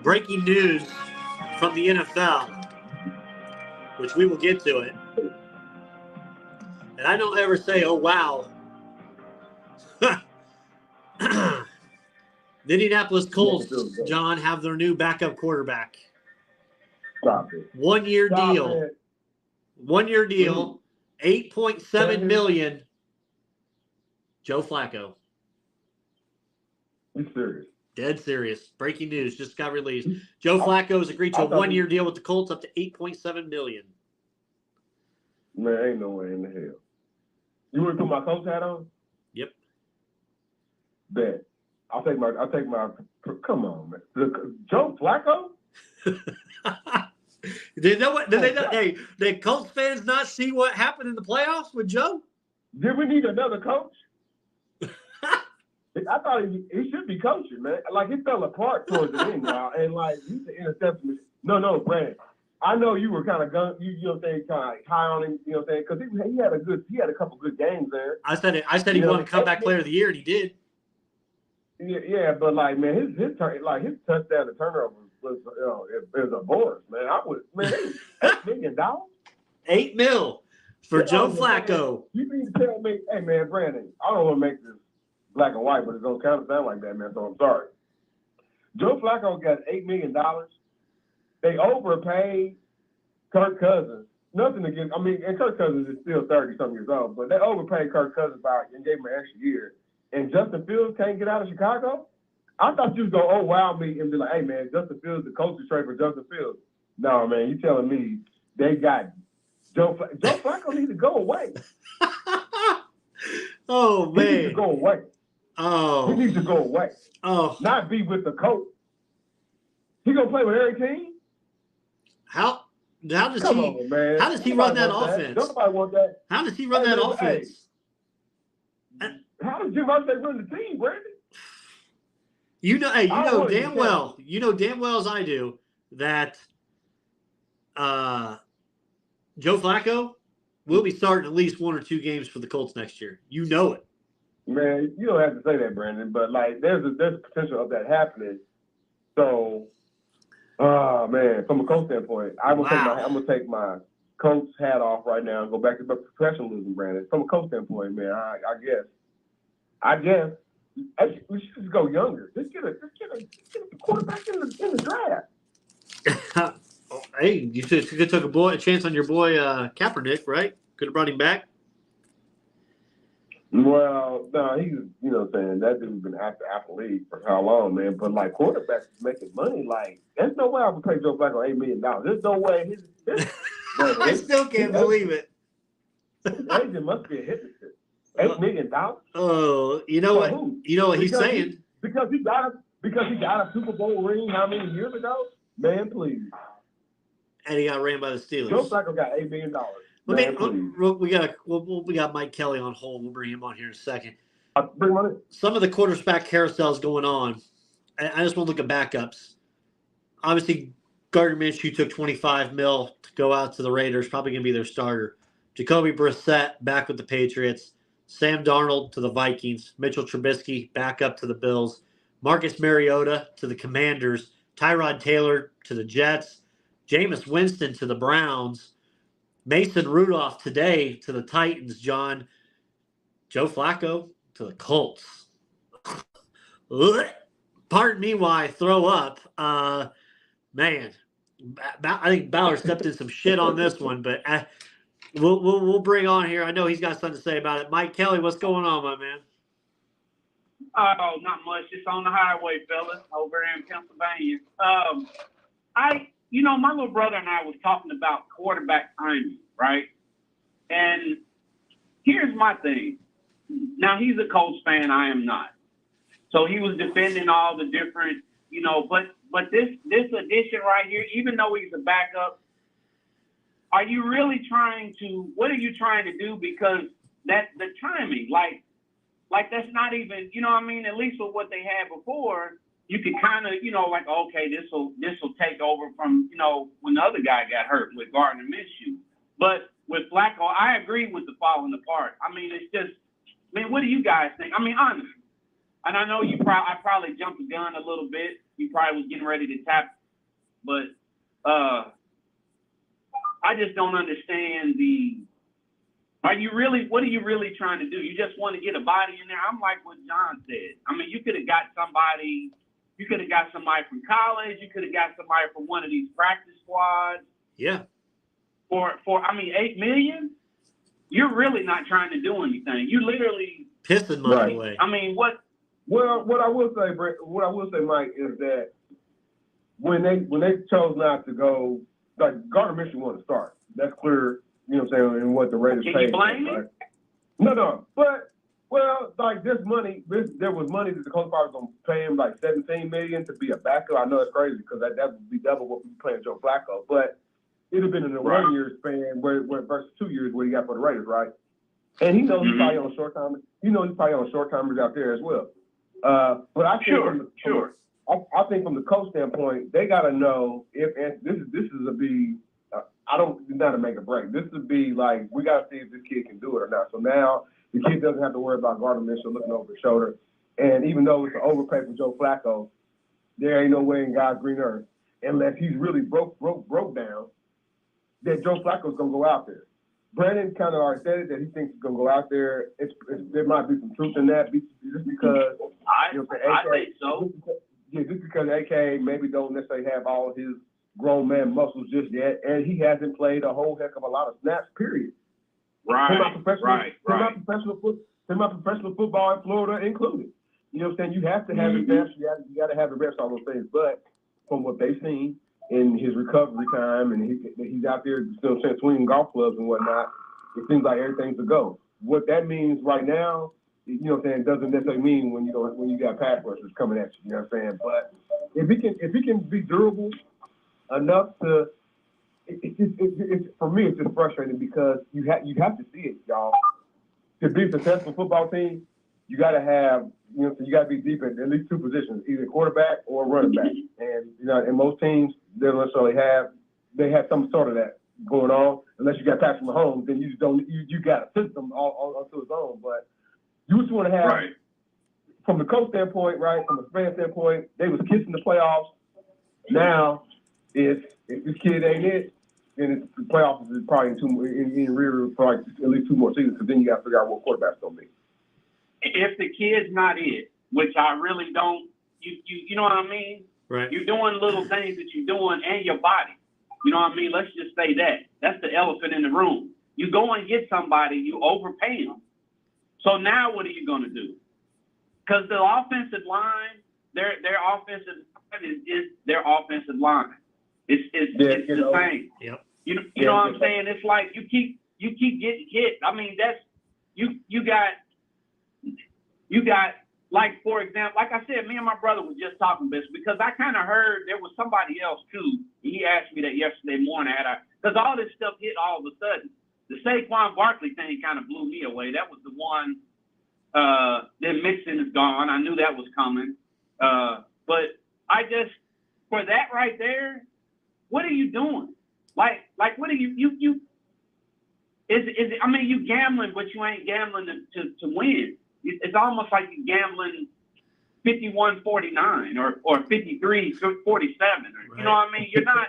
Breaking news from the NFL, which we will get to it. And I don't ever say, oh, wow. The Indianapolis Colts, John, have their new backup quarterback. Stop it. 1 year deal. It. 1 year deal. $8.7 million. Joe Flacco. You serious? Dead serious. Breaking news just got released. Joe Flacco has agreed to a 1 year deal with the Colts up to $8.7 million. Man, ain't no way in the hell. You want to put my Colts hat on? Yep. Bet. I'll take my. Come on, man. Joe Flacco. Did they know? Hey, did Colts fans not see what happened in the playoffs with Joe? Did we need another coach? I thought he should be coaching, man. Like, he fell apart towards the end, y'all. And, like, he's the interception. No, Brandon. I know you were kind of kind of high on him, because he had a couple good games there. I said he won comeback player of the year, and he did. Yeah, but like, man, his touchdown to turnover was it was a bonus, man. $8 million. $8 million for Joe Flacco. You mean to tell me, hey man, Brandon, I don't want to make this black and white, but it don't kind of sound like that, man. So I'm sorry. Joe Flacco got $8 million. They overpaid Kirk Cousins. nothing against. I mean, and Kirk Cousins is still 30-something years old, but they overpaid Kirk Cousins and gave him an extra year. And Justin Fields can't get out of Chicago. I thought you was gonna wow me and be like, "Hey man, Justin Fields, the coach is trade for Justin Fields." No man, you telling me they got Joe Flacco needs to go away. Oh man, he needs to go away. Oh, he needs to go away. Oh, not be with the coach. He gonna play with every team? How does he run that offense? Nobody want that. How does he run that offense? How does Jim Irsay run the team, Brandon? You know damn well as I do that Joe Flacco will be starting at least 1 or 2 games for the Colts next year. You know it. Man, you don't have to say that, Brandon, but like there's a potential of that happening. So, man, from a coach standpoint, I'm gonna take my coach hat off right now and go back to professionalism, Brandon. From a coach standpoint, man, I guess we should just go younger. Just get a quarterback in the draft. Hey, you could have took a chance on your boy Kaepernick, right? Could have brought him back. Well, no, he's, you know what I'm saying, that dude's been after athlete for how long, man? But, like, quarterbacks making money, like, there's no way I would pay Joe Flacco $8 million. There's no way. I still can't believe it. His agent must be a hypocrite. $8 million? Oh, you know what? Who? You know what he's saying? Because he got a Super Bowl ring how many years ago? Man, please. And he got ran by the Steelers. Joe Flacco got $8 million. We got Mike Kelly on hold. We'll bring him on here in a second. Bring him on in. Some of the quarterback carousels going on. I just want to look at backups. Obviously, Gardner Minshew took $25 million to go out to the Raiders. Probably going to be their starter. Jacoby Brissett back with the Patriots. Sam Darnold to the Vikings. Mitchell Trubisky back up to the Bills. Marcus Mariota to the Commanders. Tyrod Taylor to the Jets. Jameis Winston to the Browns. Mason Rudolph today to the Titans, John. Joe Flacco to the Colts. Pardon me while I throw up. Man, I think Ballard stepped in some shit on this one, but we'll bring on here. I know he's got something to say about it. Mike Kelly, what's going on, my man? Oh, not much. Just on the highway, fellas, over in Pennsylvania. My little brother and I was talking about quarterback timing, right? And here's my thing. Now, he's a Colts fan. I am not. So he was defending all the different, but this addition right here, even though he's a backup, what are you trying to do? Because the timing, like that's not even, at least with what they had before, you could kind of, okay, this will take over from, when the other guy got hurt with Gardner Minshew. But with Flacco, I agree with the falling apart. It's just, what do you guys think? Honestly, and I know I probably jumped the gun a little bit. You probably was getting ready to tap, but I just don't understand what are you really trying to do? You just want to get a body in there? I'm like what John said. You could have got somebody. You could have got somebody from college. You could have got somebody from one of these practice squads. Yeah. For $8 million, you're really not trying to do anything. You literally pissing money away. What? Well, what I will say, Mike, is that when they chose not to go, like Gardner Minshew wanted to start. That's clear. You know what I'm saying? And what the Raiders paid. Can you blame me? Right? No, but. Well, like there was money that the Colts probably was going to pay him like $17 million to be a backup. I know it's crazy because that would be double what we paying Joe Flacco, but it'd have been in a 1 year span where versus 2 years what he got for the Raiders, right? And he knows he's probably on short timers. He's probably on short timers out there as well. But I think I think from the coach standpoint, they got to know if this is I don't not to make a break. This would be like we got to see if this kid can do it or not. So now. The kid doesn't have to worry about Gardner Minshew looking over his shoulder. And even though it's an overpay for Joe Flacco, there ain't no way in God's green earth, unless he's really broke down, that Joe Flacco's going to go out there. Brandon kind of already said it, that he thinks he's going to go out there. There might be some truth in that just because. I think so. Just because AK maybe don't necessarily have all his grown man muscles just yet, and he hasn't played a whole heck of a lot of snaps, period. Right. Professional football in Florida included. You know what I'm saying? You have to have the reps. You got to have the reps, all those things. But from what they've seen in his recovery time, and he's out there, you know what I'm saying, swinging golf clubs and whatnot, it seems like everything's a go. What that means right now, you know what I'm saying, doesn't necessarily mean when you got pass rushers coming at you. You know what I'm saying? But if he can be durable enough to, for me, it's just frustrating because you have to see it, y'all. To be a successful football team, you got to have, you got to be deep at least two positions, either quarterback or running back. And, in most teams, they don't necessarily have some sort of that going on. Unless you got Patrick Mahomes, then you just don't, you got a system all to his own. But you just want to have, from the coach standpoint, right, from a fan standpoint, they was kissing the playoffs. Now, if this kid ain't it, then the playoffs is probably in rear for like at least 2 more seasons, because then you got to figure out what quarterback's going to be. If the kid's not it, which I really don't, you know what I mean? Right. You're doing little things that you're doing and your body. You know what I mean? Let's just say that. That's the elephant in the room. You go and get somebody, you overpay them. So now what are you going to do? Because the offensive line, their offensive line is their offensive line. It's the same. Yep. You know what I'm saying? It's like you keep getting hit. I mean, that's you got like, for example, like I said, me and my brother was just talking this because I kind of heard there was somebody else too. He asked me that yesterday morning because all this stuff hit all of a sudden. The Saquon Barkley thing kind of blew me away. That was the one. Then Mixon is gone. I knew that was coming. But I just, for that right there, what are you doing? Like what are you is it, I mean, you gambling, but you ain't gambling to win. It's almost like you gambling 51-49 or 53-47. You know what I mean? You're not.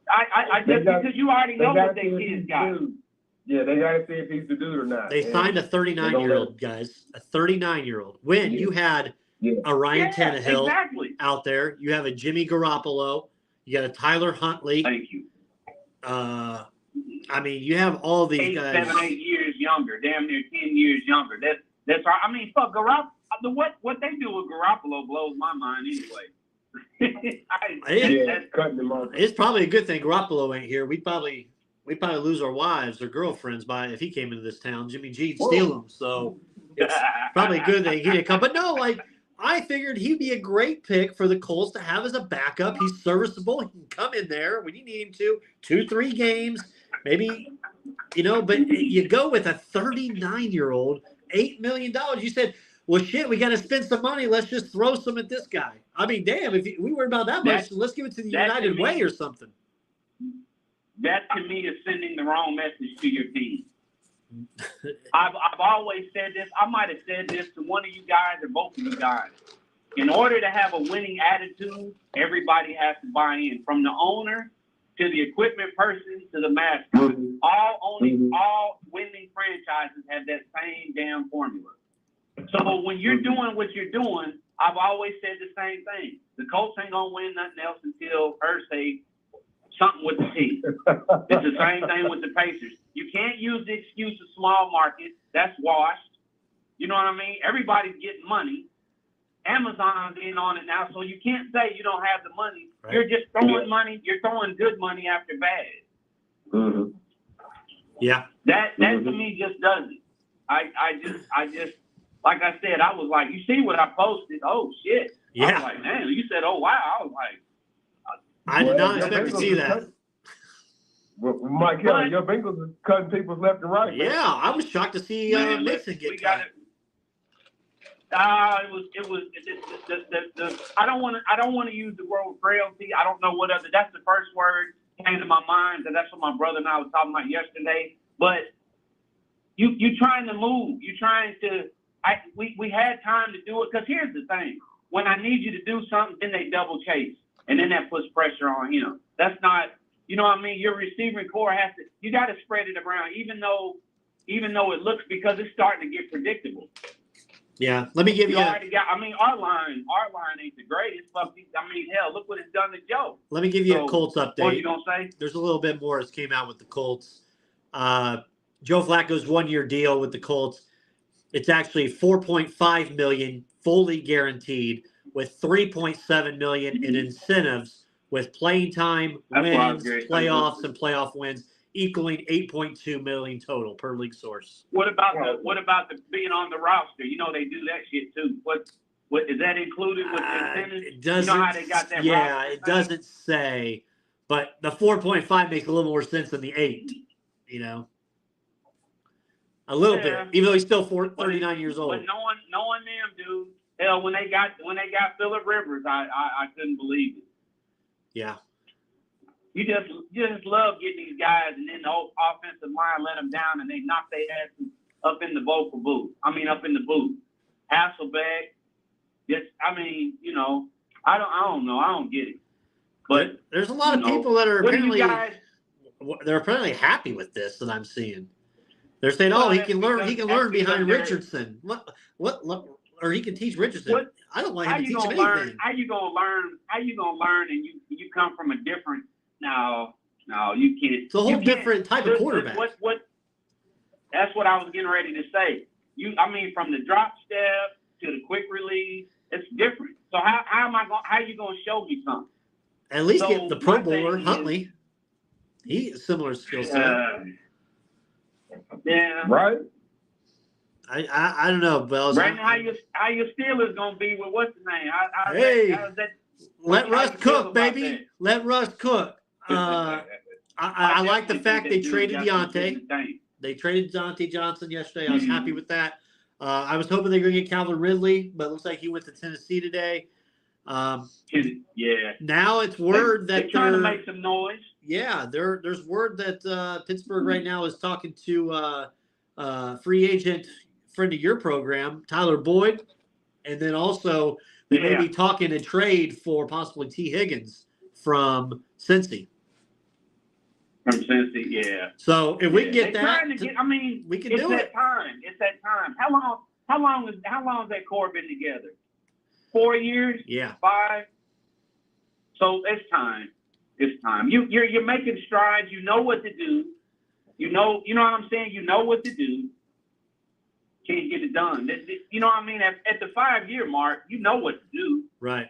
I just because you already know what they kids got. Yeah, they got to see if he's the dude or not. They signed a 39-year-old, guys. A 39-year-old. When you had a Ryan Tannehill out there, you have a Jimmy Garoppolo, you got a Tyler Huntley. Thank you. I mean, you have all these guys. 7, 8 years younger, damn near 10 years younger. That's right. I mean, fuck Garoppolo. What they do with Garoppolo blows my mind anyway. Cutting him off. It's probably a good thing Garoppolo ain't here. We'd probably lose our wives or girlfriends if he came into this town. Jimmy G'd steal them. So it's probably a good thing he didn't come. But no, I figured he'd be a great pick for the Colts to have as a backup. He's serviceable. He can come in there when you need him to. 2-3 games, maybe, but you go with a 39-year-old, $8 million. You said, well, shit, we got to spend some money. Let's just throw some at this guy. I mean, damn, if we worry about that much, let's give it to the United Way or something. That to me is sending the wrong message to your team. I've always said this. I might have said this to one of you guys or both of you guys. In order to have a winning attitude, everybody has to buy in, from the owner to the equipment person to the mascot. All winning franchises have that same damn formula. So when you're doing what you're doing, I've always said the same thing. The Colts ain't gonna win nothing else until Irsay something with the team. It's the same thing with the Pacers. You can't use the excuse of small market. That's washed. You know what I mean? Everybody's getting money. Amazon's in on it now, so you can't say you don't have the money. Right. You're just throwing money. You're throwing good money after bad. Mm-hmm. Yeah. That to me just doesn't. I just like I said, I was like, you see what I posted? Oh shit. Yeah. I was like, man, you said, oh wow. I was like, I did not expect to see that. Well, Mike Kelly, your Bengals is cutting people left and right. Man. Yeah, I was shocked to see Mixon get cut. It was. I don't want to use the word frailty. I don't know what other. That's the first word came to my mind. That's what my brother and I was talking about yesterday. But you trying to move. You trying to. We had time to do it because here's the thing. When I need you to do something, then they double chase. And then that puts pressure on him. That's not, you know what I mean? Your receiving core you got to spread it around, even though it looks, because it's starting to get predictable. Yeah, let me give you. Our line ain't the greatest. But hell, look what it's done to Joe. Let me give you a Colts update. What are you gonna say? There's a little bit more that came out with the Colts. Joe Flacco's 1-year deal with the Colts. It's actually $4.5 million fully guaranteed, with $3.7 million in incentives, with playing time, wins, playoffs, and playoff wins, equaling $8.2 million total per league source. What about the being on the roster? You know they do that shit too. What is that included with the incentives? It doesn't. You know how they got that? Yeah, roster it doesn't say, but the 4.5 makes a little more sense than the 8. You know, a little bit, even though he's still 39 years old. But knowing them, dude. Hell, when they got Phillip Rivers, I couldn't believe it. Yeah. You just love getting these guys, and then the whole offensive line let them down, and they knock their asses up in the booth. Hasselbeck, I don't know, I don't get it. But there's a lot of people that are apparently happy with this that I'm seeing. They're saying, he can learn behind Richardson. What, or he can teach Richardson. I don't want him to teach him anything. How you gonna learn? And you come from a different. No, you can't. It's a whole different type of quarterback. What? That's what I was getting ready to say. From the drop step to the quick release, it's different. So how are you gonna show me something? At least get the Pro Bowler Huntley. He has similar skill set. Yeah. Right. I don't know, Bells. Brandon, how your Steelers gonna be with what's the name? Let Russ cook, baby. Let Russ cook. I like the fact they traded Deontay. They traded Deontay Johnson yesterday. I was happy with that. I was hoping they were going to get Calvin Ridley, but it looks like he went to Tennessee today. Now it's word that they're trying to make some noise. Yeah, there's word that Pittsburgh right now is talking to free agent friend of your program, Tyler Boyd, and then also they may be talking a trade for possibly T. Higgins from Cincy. From Cincy, yeah. So if we can get that, we can do it. It's that time. How long has that core been together? 4 years? Yeah. 5? So it's time. It's time. You're making strides. You know what to do. You know what I'm saying? You know what to do. Can't get it done. You know what I mean? At the 5-year mark, you know what to do. Right.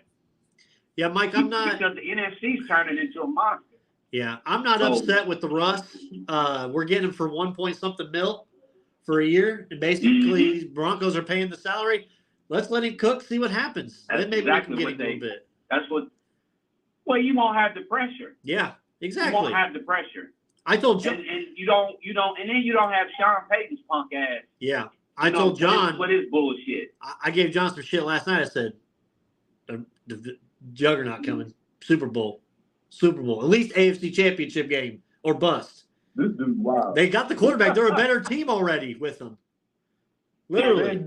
Yeah, Mike, I'm not. Because the NFC's turning into a monster. Yeah, I'm not upset with the Russ. We're getting him for 1 point something mil for a year, and basically Broncos are paying the salary. Let's let him cook, see what happens. That's then maybe exactly we can get him a little bit. That's what. Well, you won't have the pressure. Yeah, exactly. You won't have the pressure. I told John, and you don't, and then you don't have Sean Payton's punk ass. Yeah, I told John what is bullshit. I gave John some shit last night. I said, the juggernaut coming, Super Bowl, at least AFC Championship game or bust. This dude, wow. They got the quarterback. They're a better team already with them. Literally.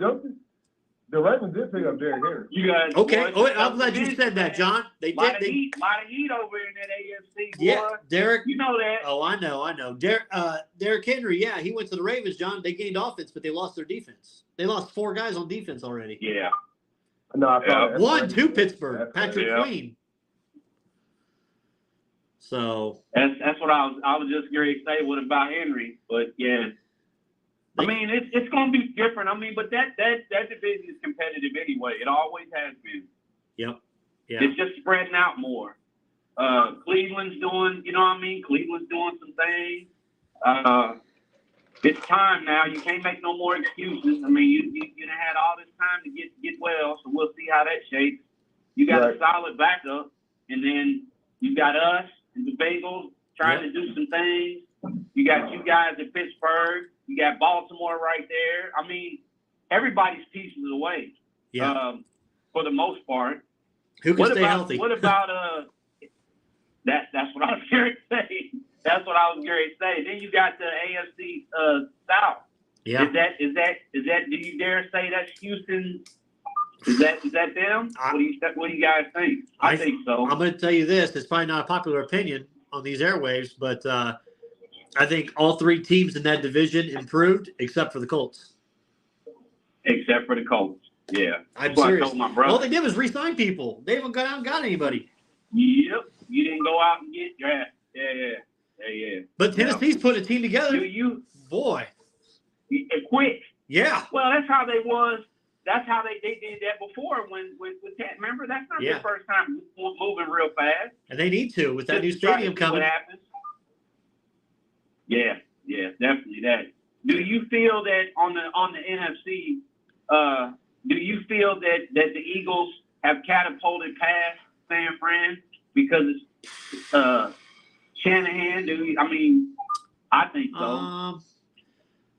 The Ravens did pick up Derrick Henry. You guys, okay. I'm glad you said that, John. They did. Lot of heat over in that AFC. Boy. Yeah, Derrick. You know that. Oh, I know. Derrick Henry. Yeah, he went to the Ravens, John. They gained offense, but they lost their defense. They lost 4 guys on defense already. Yeah. No, I thought 1 to Pittsburgh. Patrick Queen. So that's what I was just going to say. What about Henry? But yeah. It's going to be different. but that division is competitive anyway. It always has been. Yep. Yeah. It's just spreading out more. Cleveland's doing, Cleveland's doing some things. It's time now. You can't make no more excuses. You had all this time to get well, so we'll see how that shapes. You got a solid backup, and then you got us and the Bengals trying to do some things. You got you guys in Pittsburgh. You got Baltimore right there. Everybody's pieces away. Yeah. For the most part. Who can stay healthy? What about that's what I was going to say. That's what I was going to say. Then you got the AFC South. Yeah. Is that? Do you dare say that's Houston? Is that them? What do you guys think? I think so. I'm going to tell you this. It's probably not a popular opinion on these airwaves, but I think all 3 teams in that division improved, except for the Colts. Except for the Colts. Yeah. I'm That's what serious. I told my brother. All they did was re-sign people. They haven't gone out and got anybody. Yep. You didn't go out and get drafted. Yeah. But Tennessee's putting a team together. Do you? Boy. Quick. Yeah. Well, that's how they was. That's how they did that before with Ted. Remember, that's not their first time moving real fast. And they need to with that new Just try to stadium see coming. What happens. Yeah, definitely that. Do you feel that on the NFC? Do you feel that the Eagles have catapulted past San Fran because it's Shanahan? I think so.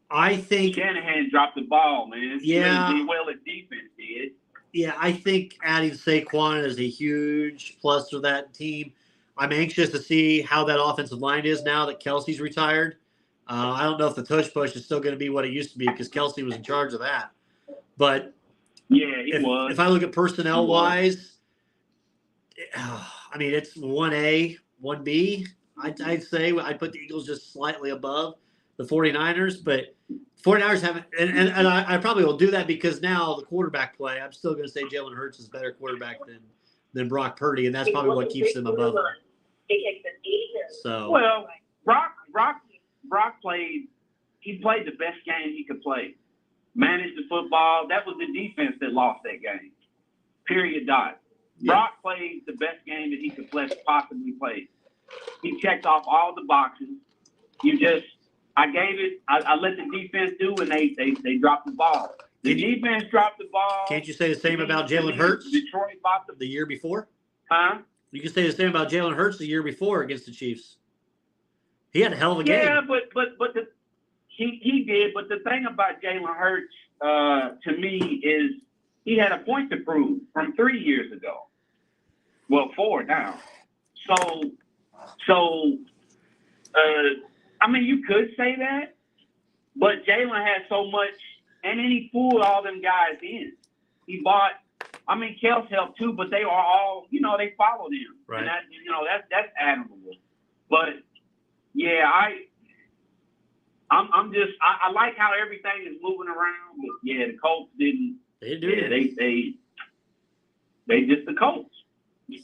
I think Shanahan dropped the ball, man. Yeah. Really did well at defense did. Yeah, I think adding Saquon is a huge plus for that team. I'm anxious to see how that offensive line is now that Kelsey's retired. I don't know if the tush push is still going to be what it used to be because Kelsey was in charge of that. But yeah, he was. If I look at personnel-wise, it's 1A, 1B. I'd say I'd put the Eagles just slightly above the 49ers, but 49ers haven't, and I probably will do that because now the quarterback play, I'm still going to say Jalen Hurts is a better quarterback than Brock Purdy, and that's probably what keeps them above them. So well, Brock played the best game he could play. Managed the football. That was the defense that lost that game. Period. Dot. Yeah. Brock played the best game that he could possibly play. He checked off all the boxes. I let the defense do, and they dropped the ball. The defense dropped the ball. Can't you say the same about Jalen Hurts? Detroit bought the year before. Huh? You can say the same about Jalen Hurts the year before against the Chiefs. He had a hell of a game. Yeah, but he did. But the thing about Jalen Hurts, to me, is he had a point to prove from 3 years ago. Well, 4 now. You could say that, but Jalen had so much, and then he pulled all them guys in. He bought. Kels helped too, but they are all, they followed him, right? And that's admirable. But yeah, I like how everything is moving around. But yeah, the Colts didn't. They didn't do it. They just the Colts.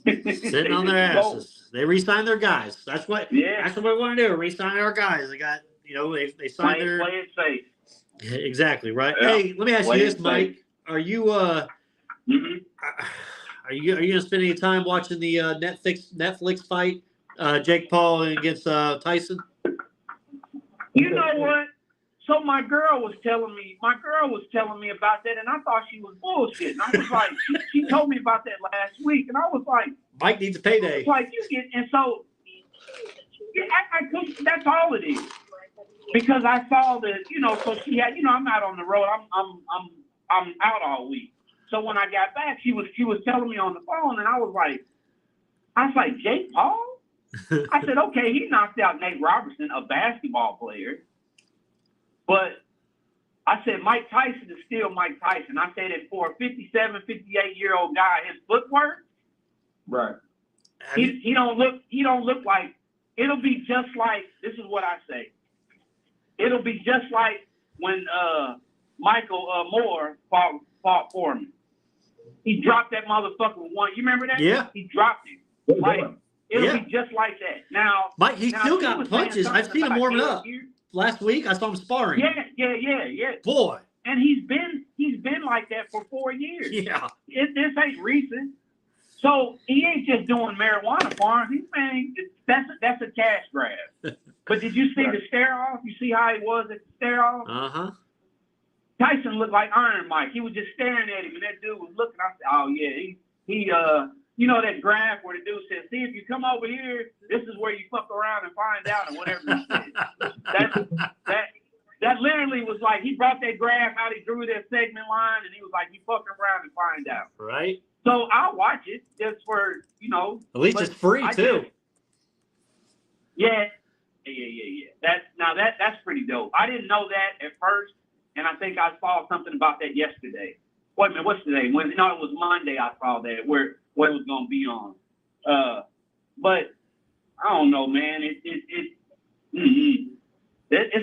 Sitting on their asses. They re-signed their guys. That's what we want to do. Re-sign our guys. They got, they signed their. Play it safe. Exactly right. Yeah. Hey, let me ask you this, Mike. Are you Are you going to spend any time watching the Netflix fight, Jake Paul against Tyson? You know what? So my girl was telling me about that, and I thought she was bullshit. And I was like, she told me about that last week, and I was like, Mike needs a payday. And so I couldn't. That's all it is. Because I saw that, so she had, I'm out on the road. I'm out all week. So when I got back, she was telling me on the phone, and I was like, Jake Paul? I said, okay, he knocked out Nate Robertson, a basketball player. But I said, Mike Tyson is still Mike Tyson. I said that for a 57, 58-year-old guy, his footwork, right? He don't look like. It'll be just like. This is what I say. It'll be just like when Michael Moore fought Foreman. He dropped that motherfucker with one. You remember that? Yeah. He dropped it. It'll be just like that. Now, Mike, he still got punches. I've seen him warming up. Last week, I saw him sparring. Yeah. Boy. And he's been like that for 4 years. Yeah. This ain't recent. So he ain't just doing marijuana farms. He's saying that's a cash grab. But did you see the stare-off? You see how he was at the stare-off? Uh-huh. Tyson looked like Iron Mike. He was just staring at him, and that dude was looking. I said, oh, yeah, he that graph where the dude said, see, if you come over here, this is where you fuck around and find out, or whatever he said. That literally was like, he brought that graph out, he drew that segment line, and he was like, you fuck around and find out. Right. So I'll watch it just for, At least it's free, too. Yeah. That's pretty dope. I didn't know that at first, and I think I saw something about that yesterday. Wait a minute, what's today? It was Monday I saw that, where it was going to be on. But I don't know, man. It's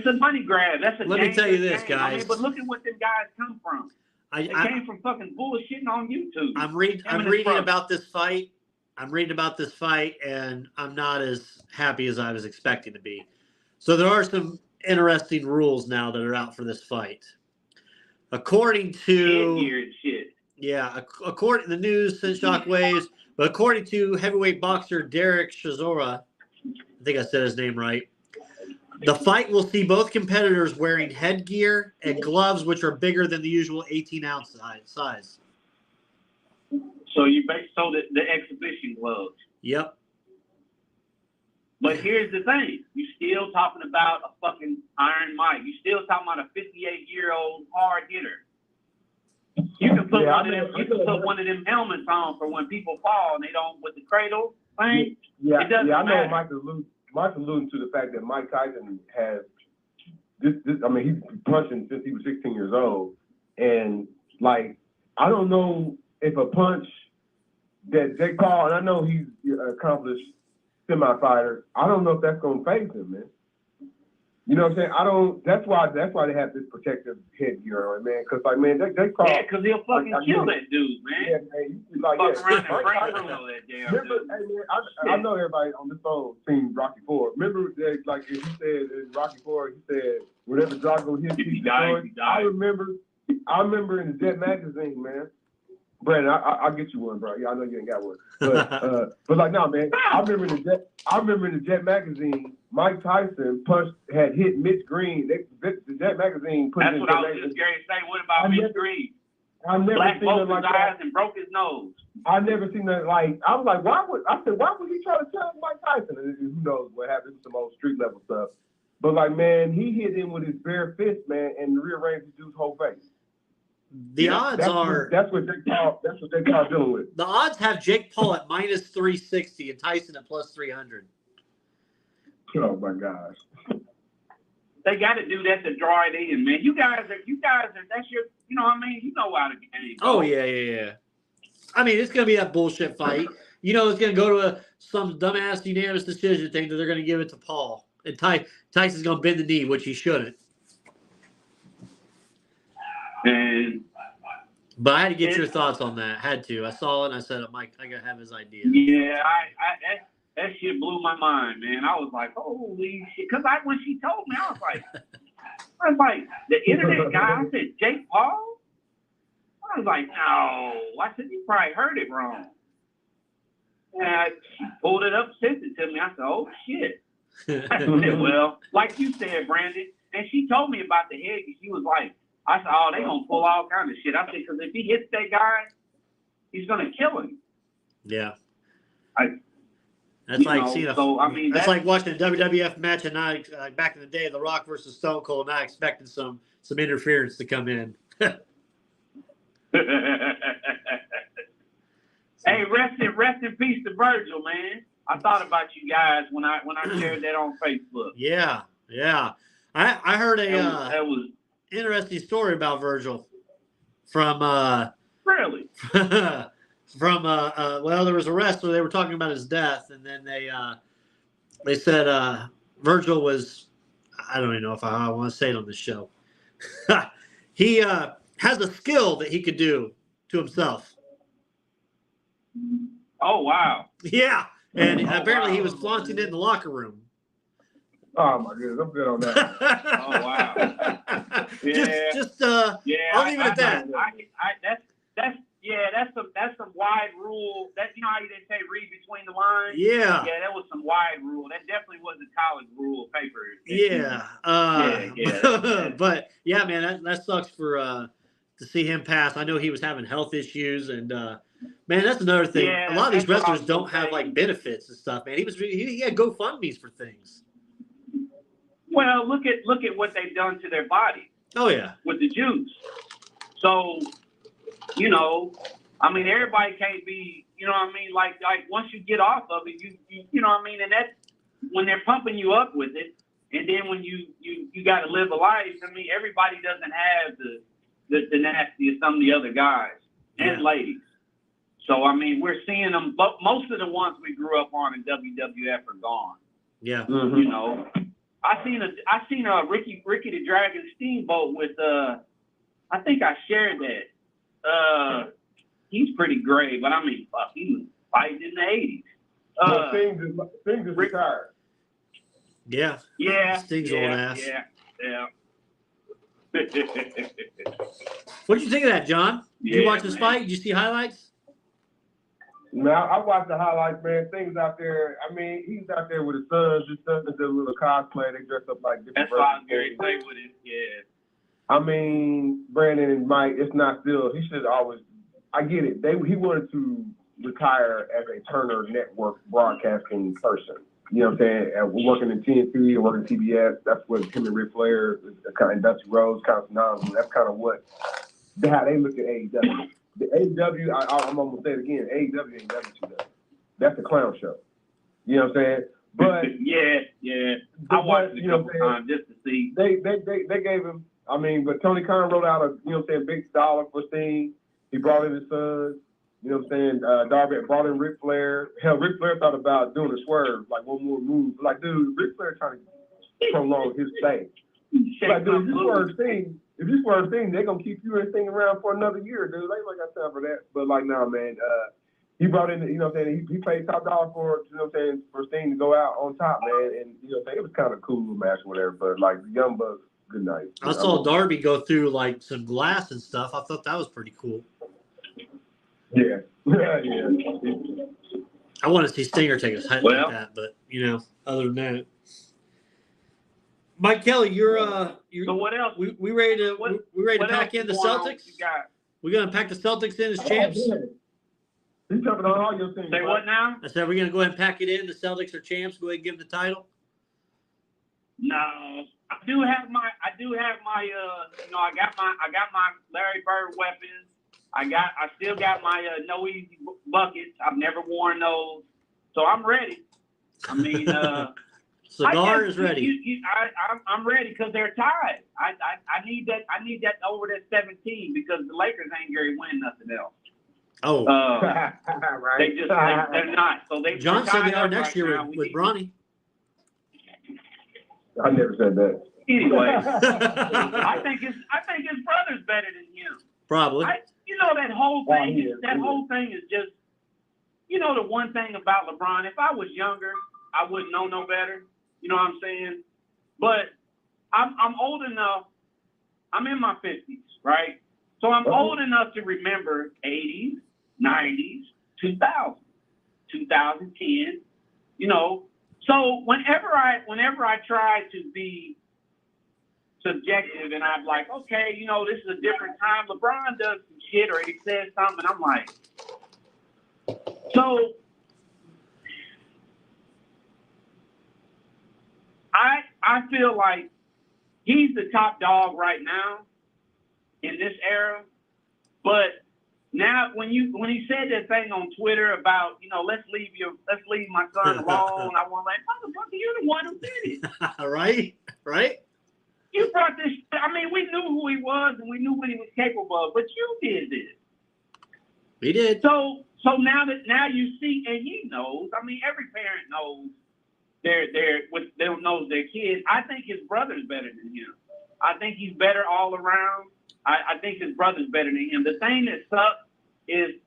a money grab. That's a Let me tell you this, guys. but look at what them guys come from. They came from fucking bullshitting on YouTube. I'm reading about this fight. And I'm not as happy as I was expecting to be. So there are some interesting rules now that are out for this fight. According to Headgear and shit. Yeah, according to the news, sent shockwaves. But according to heavyweight boxer Derek Chisora, I think I said his name right, the fight will see both competitors wearing headgear and gloves, which are bigger than the usual 18-ounce size. So the exhibition gloves. Yep. But here's the thing: you still talking about a fucking Iron Mike. You still talking about a 58-year-old hard hitter. You can put one of them helmets on for when people fall and they don't with the cradle thing. Yeah, it doesn't I know matter. Mike's alluding to the fact that Mike Tyson has this. I mean, he's punching since he was 16 years old, and like I don't know if a punch that Jake Paul, and I know he's an accomplished semi-fighter. I don't know if that's going to phase him, man. You know what I'm saying? That's why they have this protective headgear on, man. Because, like, man, Jake Paul. Yeah, because he'll fucking kill that dude, man. Yeah, man. He's like, fuck around and break through that damn dude. Hey, man, I know everybody on this phone seen Rocky IV. Remember, that, like, he said in Rocky IV, he said, whenever Drago hits, he died. I remember in the Jet magazine, man. Brandon, I'll get you one, bro. Yeah, I know you ain't got one. But like, no, man. I remember in the Jet magazine, Mike Tyson had hit Mitch Green. The Jet magazine put. That's what I was just going to say. What about Mitch Green? I never Black seen both like his eyes that. and broke his nose. I never seen that. Like, I was like, why would he try to challenge Mike Tyson? And who knows what happened? Some old street level stuff. But like, man, he hit him with his bare fist, man, and rearranged the dude's whole face. The odds are that's what Jake Paul dealing with. The odds have Jake Paul at minus 360 and Tyson at plus 300. Oh my gosh. They got to do that to draw it in, man. You guys are. That's your. You know what I mean? You know how the game goes. Oh yeah. I mean, it's gonna be that bullshit fight. You know, it's gonna go to some dumbass unanimous decision thing that they're gonna give it to Paul, and Tyson's gonna bend the knee, which he shouldn't. But I had to get your thoughts on that. Had to. I saw it and I said, Mike, I gotta have his idea. Yeah, that shit blew my mind, man. I was like, holy shit. Because when she told me, I was like, the internet guy, I said, Jake Paul? I was like, no. I said, you probably heard it wrong. And she pulled it up, sent it to me. I said, oh, shit. I said, well, like you said, Brandon, and she told me about the head. She was like, I said, oh, they going to pull all kinds of shit. I said, because if he hits that guy, he's going to kill him. Yeah. That's like that's watching a WWF match and not back in the day, The Rock versus Stone Cold, not expecting some interference to come in. Hey, rest in peace to Virgil, man. I thought about you guys when I shared that on Facebook. Yeah. I heard that was interesting story about Virgil from really from there was a wrestler. They were talking about his death, and then they said Virgil was, I don't even know if I want to say it on this show. He has a skill that he could do to himself. Oh wow! Yeah, and apparently he was flaunting it in the locker rorum. Oh my goodness, I'm good on that. Oh wow! I'll leave it at that. That's some wide rule. That, you know how you didn't say read between the lines? Yeah. Yeah, that was some wide rule. That definitely was a college rule of paper. But yeah, man, that sucks for to see him pass. I know he was having health issues, and man, that's another thing. Yeah, a lot of these wrestlers don't have like benefits and stuff, man. He had GoFundMe's for things. Well, look at what they've done to their body. Oh yeah. With the juice. So, you know, I mean, everybody can't be, you know what I mean? Like once you get off of it, you know what I mean? And that's when they're pumping you up with it. And then when you got to live a life, I mean, everybody doesn't have the tenacity of some of the other guys and ladies. So, I mean, we're seeing them, but most of the ones we grew up on in WWF are gone. Yeah. Mm-hmm. You know, I seen a Ricky the Dragon Steamboat with, I think I shared that. he's pretty gray, but I mean, fuck, he was fighting in the 80s. Things is retired. Yeah. Sting's old ass. Yeah. What did you think of that, John? Did you watch this fight? Did you see highlights? Man, I watched the highlights, man. Things out there. I mean, he's out there with his sons. His sons did a little cosplay. They dress up like different. That's why I was going to say with it. Yeah. I mean, Brandon and Mike, it's not still. He should always. I get it. He wanted to retire as a Turner Network broadcasting person. You know what I'm saying? And we're working in TNT and working TBS. That's what him and Ric Flair, kind of Dusty Rhodes, kind of synonymous. That's kind of how they look at AEW. The AEW, I'm going to say it again, AEW ain't WCW. That's a clown show. You know what I'm saying? But yeah. I watched it a couple times just to see. They gave him, I mean, but Tony Khan wrote out a, you know what I'm saying, big dollar for Sting. He brought in his sons. You know what I'm saying? Darby brought in Ric Flair. Hell, Ric Flair thought about doing a swerve, like one more move. Like, dude, Ric Flair trying to prolong his thing. Like, dude, if you swerve Sting, they're going to keep you and Sting around for another year, dude. They ain't got time for that. But, like, nah, man. He brought in, you know what I'm saying? He paid top dollar for, you know what I'm saying, for Sting to go out on top, man. And, you know what I'm saying? It was kind of cool match or whatever. But, like, the Young Bucks, good night. I saw Darby go through, like, some glass and stuff. I thought that was pretty cool. Yeah. I want to see Stinger take a hit like that, but, you know, other than that. Mike Kelly, you're so what else? We ready to pack in the Celtics? We're gonna pack the Celtics in as champs. He's jumping on all your things. Say what now? I said we're gonna go ahead and pack it in. The Celtics are champs. Go ahead and give them the title. No, I do have my you know, I got my Larry Bird weapons. I still got my no easy buckets. I've never worn those, so I'm ready. I mean, Cigar is ready. I'm ready because they're tied. I need that over that 17 because the Lakers ain't going to win nothing else. Oh, right. They're not. So they. John said they are next year with Bronny. I never said that. Anyway, I think his brother's better than him. Probably. You know, that whole thing. Whole thing is just. You know, the one thing about LeBron. If I was younger, I wouldn't know no better. You know what I'm saying? But I'm old enough. I'm in my 50s, right? So I'm old enough to remember 80s, 90s, 2000, 2010. You know, so whenever I try to be subjective and I'm like, okay, you know, this is a different time. LeBron does some shit or he says something. I'm like, so. I feel like he's the top dog right now in this era. But now when he said that thing on Twitter about, you know, let's leave my son alone, I was like, motherfucker, you're the one who did it. Right? You brought this. I mean, we knew who he was and we knew what he was capable of, but you did this. We did. So now you see, and he knows. I mean, every parent knows. They knows their kids. I think his brother's better than him. I think he's better all around. I think his brother's better than him. The thing that sucks is,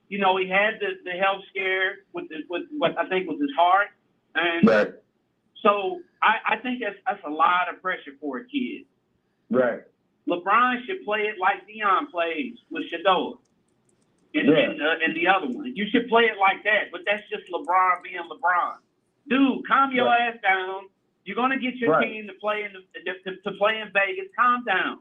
you know, he had the health scare with what I think was his heart, and right. So I think that's a lot of pressure for a kid. Right. LeBron should play it like Deion plays with Shador and the other one. You should play it like that. But that's just LeBron being LeBron. Dude, calm your ass down. You're gonna get your team to play in Vegas. Calm down.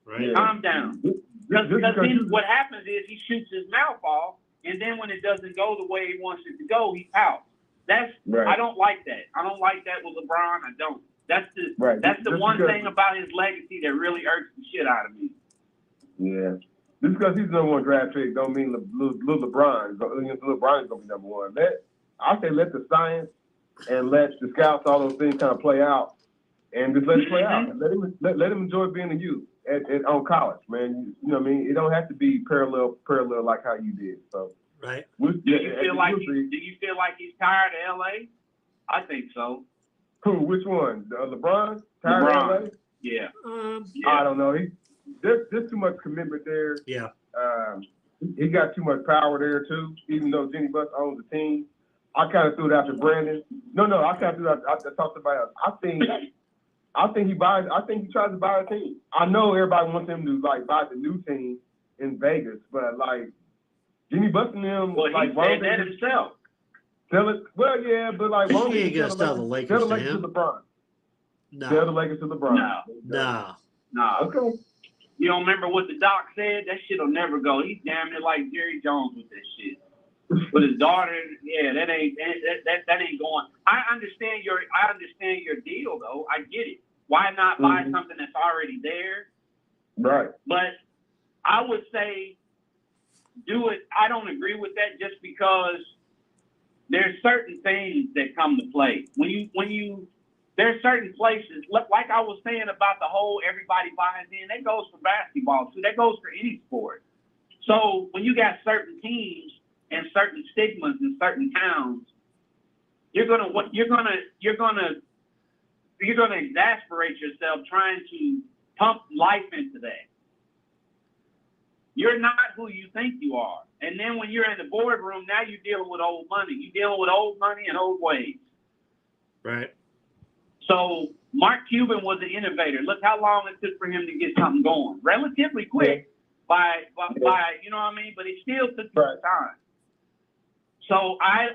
Right. Calm down. Because then what happens is he shoots his mouth off, and then when it doesn't go the way he wants it to go, he pouts. I don't like that. I don't like that with LeBron. I don't. That's the one thing about his legacy that really irks the shit out of me. Yeah. Just because he's the number one draft pick don't mean little LeBron. LeBron's gonna be number one. I say let the science and let the scouts, all those things kind of play out, and just let it play out. Let him enjoy being a youth on college, man. You know what I mean? It don't have to be parallel like how you did. So right. Do you feel like he's tired of LA? I think so. Who? Which one? LeBron? Tired of LA? Yeah. I don't know. There's too much commitment there. Yeah. he got too much power there too. Even though Jenny Buss owns the team, I kind of threw it out to Brandon. No, I kind of threw it out. I talked about. I think he buys. I think he tries to buy a team. I know everybody wants him to like buy the new team in Vegas, but like Jenny Buss and them, well, like he why said don't they that just himself. sell it? Well, yeah, but like why don't He they ain't just gonna sell the Lakers to to him. LeBron? No. Sell the Lakers to LeBron. No. Okay. You don't remember what the doc said? That shit'll never go. He's damn near like Jerry Jones with that shit. With his daughter, yeah, that ain't going. I understand your deal though. I get it. Why not buy something that's already there? Right. But I would say do it. I don't agree with that just because there's certain things that come to play. There's certain places, like I was saying about the whole everybody buys in, that goes for basketball too. That goes for any sport. So when you got certain teams and certain stigmas in certain towns, you're gonna exasperate yourself trying to pump life into that. You're not who you think you are. And then when you're in the boardroom, now you're dealing with old money. You're dealing with old money and old ways. Right. So Mark Cuban was an innovator. Look how long it took for him to get something going. Relatively quick by you know what I mean? But it still took some time. So I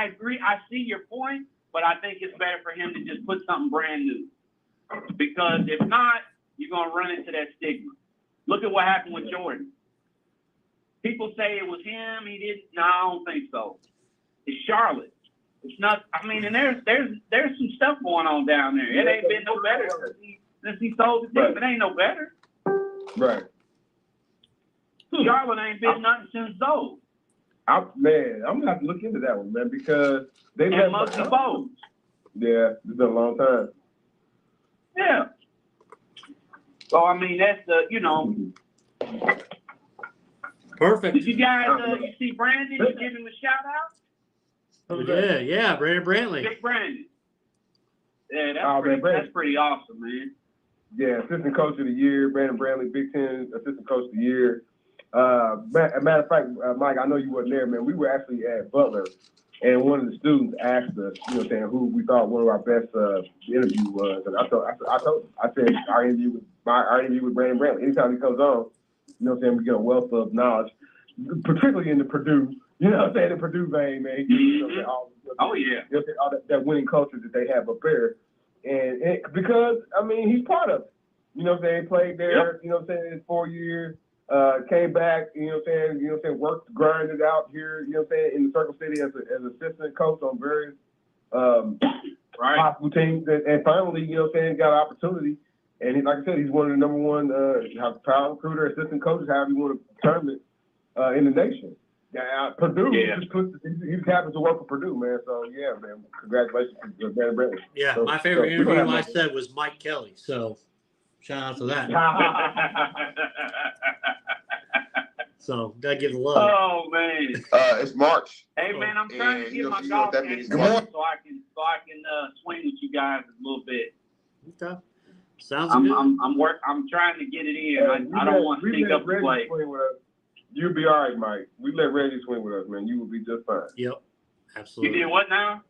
agree. I see your point, but I think it's better for him to just put something brand new. Because if not, you're going to run into that stigma. Look at what happened with Jordan. People say it was him. He didn't. No, I don't think so. It's Charlotte. It's not. I mean, and there's some stuff going on down there. It ain't been no better since he sold the team. It ain't no better. Right. Charlotte ain't been nothing since those. I'm gonna have to look into that one, man, because they and Muggsy Bogues. Yeah, it's been a long time. Yeah. So I mean, that's the Perfect. Did you guys you see Brandon? You give him a shout out? Oh yeah, Brandon Brantley. Big Brandon. Yeah, that's pretty awesome, man. Yeah, assistant coach of the year, Brandon Brantley, Big Ten assistant coach of the year. Matter of fact, Mike, I know you weren't there, man. We were actually at Butler, and one of the students asked us, who we thought one of our best interview was, and I said our interview with Brandon Brantley. Anytime he comes on, we get a wealth of knowledge, particularly in the Purdue, the Purdue vein, man. All that winning culture that they have up there, and because he's part of it. Played there, in 4 years. Came back, worked, grinded out here, in the Circle City as an assistant coach on various possible teams, and finally, got an opportunity. And like I said, he's one of the number one power recruiter, assistant coaches, however you want to term it, in the nation. Purdue, he just happens to work for Purdue, man. So yeah, man, congratulations to Brandon Brantley. Yeah, my favorite interview I said was Mike Kelly. So shout out to that. So gotta give the love. Oh man, it's March. Hey man, I'm trying to get my golf game so I can swing with you guys a little bit. Okay. Sounds good. I'm trying to get it in. I don't want to sneak up the play. You'll be all right, Mike. We let Reggie swing with us, man. You will be just fine. Yep, absolutely. You did what now?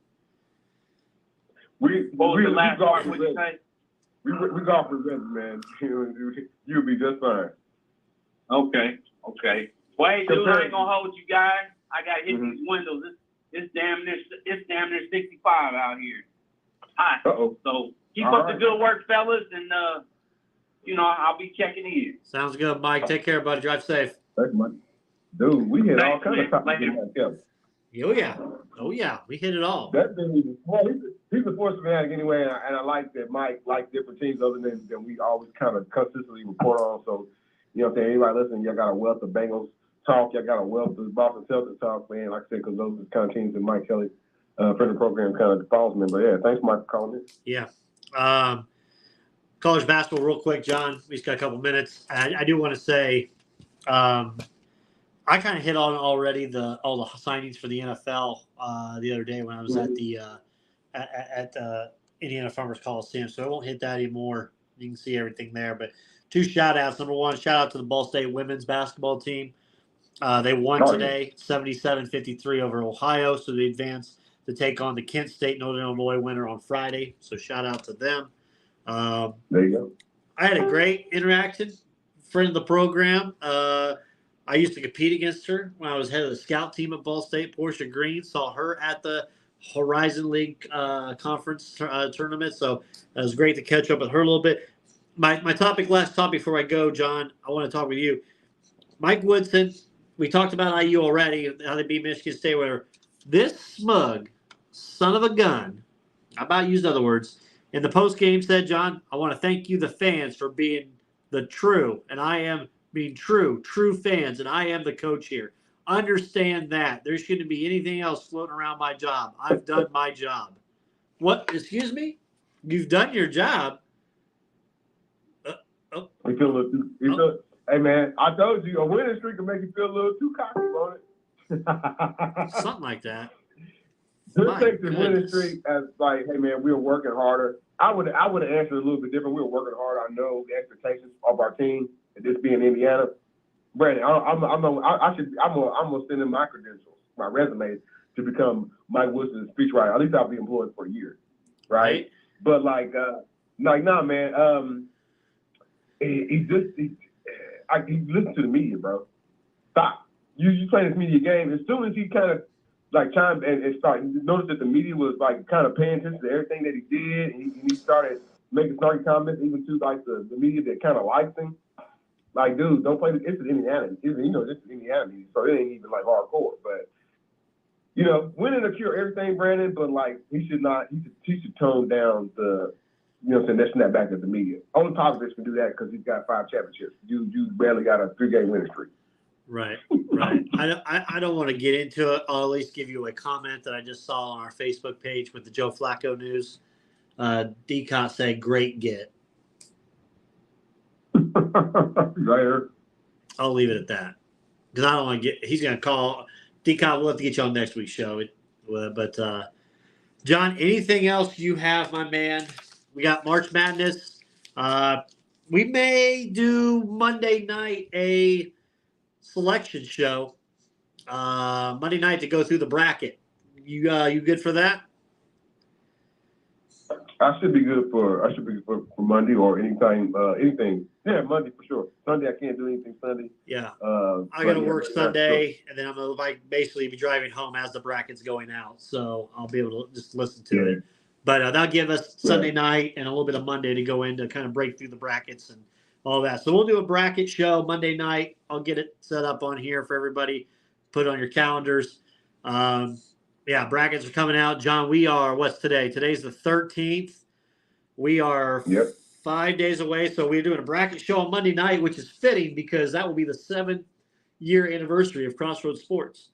We golf with Reggie, man. You'll be just fine. Okay. Wait, dude, I ain't gonna hold you guys. I gotta hit these windows. It's damn near 65 out here. Hot. So keep up the good work, fellas, and I'll be checking in. Sounds good, Mike. Take care, buddy. Drive safe. Thanks, Mike. Dude, we hit all kinds of topics. Oh yeah, we hit it all. That dude, he's a force fanatic anyway, and I like that Mike likes different teams other than we always kind of consistently report on. So, anybody listening, y'all got a wealth of Bengals talk, y'all got a wealth of Boston Celtics talk, man. Like I said, because those are the kind of teams that Mike Kelly, friend of the program, kind of follows me. But yeah, thanks, Mike, for calling in. Yeah. College basketball, real quick, John. We just got a couple minutes. I do want to say, I kind of hit on already all the signings for the NFL the other day when I was at the Indiana Farmers Coliseum, so I won't hit that anymore. You can see everything there. But two shout-outs. Number one, shout-out to the Ball State women's basketball team. They won today, 77-53 over Ohio, so they advanced to take on the Kent State Northern Illinois winner on Friday. So shout-out to them. There you go. I had a great interaction. Friend of the program. I used to compete against her when I was head of the scout team at Ball State. Portia Green, saw her at the Horizon League conference tournament. So it was great to catch up with her a little bit. My last topic before I go, John, I want to talk with you. Mike Woodson, we talked about IU already, how they beat Michigan State, whatever. This smug son of a gun, I about used other words, in the post-game said, John, I want to thank you, the fans, for being the true, and I am being true fans, and I am the coach here. Understand that. There shouldn't be anything else floating around my job. I've done my job. What? Excuse me? You've done your job? You feel a little hey, man, I told you, a winning streak can make you feel a little too cocky on it. Something like that. Just take the winning streak as like, hey, man, we were working harder. I would have answered a little bit different. We were working hard. I know the expectations of our team, and this being Indiana. Brandon, I'm gonna send in my credentials, my resume, to become Mike Wilson's speechwriter. At least I'll be employed for a year, right? But nah, man. He listens to the media, bro. Stop. You play this media game. As soon as he kind of like chimed and started, noticed that the media was like kind of paying attention to everything that he did, and he started making snarky comments, even to like the media that kind of likes him. Like, dude, don't play this. It's an Indiana. This is Indiana media, so it ain't even like hardcore. But winning to cure everything, Brandon. But like, he should not. He should tone down the. That snap back at the media. Only Popovich can do that because he's got 5 championships. You barely got a 3-game winning streak. Right. I don't want to get into it. I'll at least give you a comment that I just saw on our Facebook page with the Joe Flacco news. D-Cot said, "Great get." Right. I'll leave it at that because I don't want to get. He's going to call D-Cot. We'll have to get you on next week's show. But John, anything else you have, my man? We got March Madness. We may do Monday night a selection show. Monday night to go through the bracket. You good for that? I should be good for Monday or anything. Yeah, Monday for sure. Sunday I can't do anything Sunday. Yeah. I got to work Sunday, and then I'm going to basically be driving home as the bracket's going out. So I'll be able to just listen to it. But that'll give us Sunday night and a little bit of Monday to go in to kind of break through the brackets and all that. So we'll do a bracket show Monday night. I'll get it set up on here for everybody. Put it on your calendars. Brackets are coming out. John, we are, what's today? Today's the 13th. We are 5 days away. So we're doing a bracket show on Monday night, which is fitting because that will be the 7-year anniversary of Crossroads Sports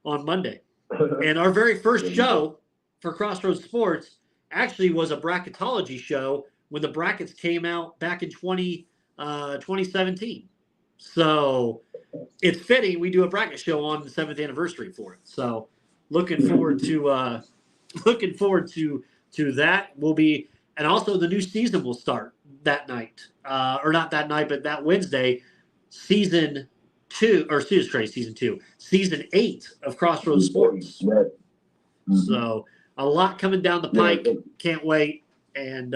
on Monday. And our very first show for Crossroads Sports actually was a bracketology show when the brackets came out back in 2017. So it's fitting we do a bracket show on the 7th anniversary for it. So looking forward to that. Will be, and also the new season will start that night, or not that night, but that Wednesday. Season 8 of Crossroads Sports. Mm-hmm. So a lot coming down the pike. Can't wait. And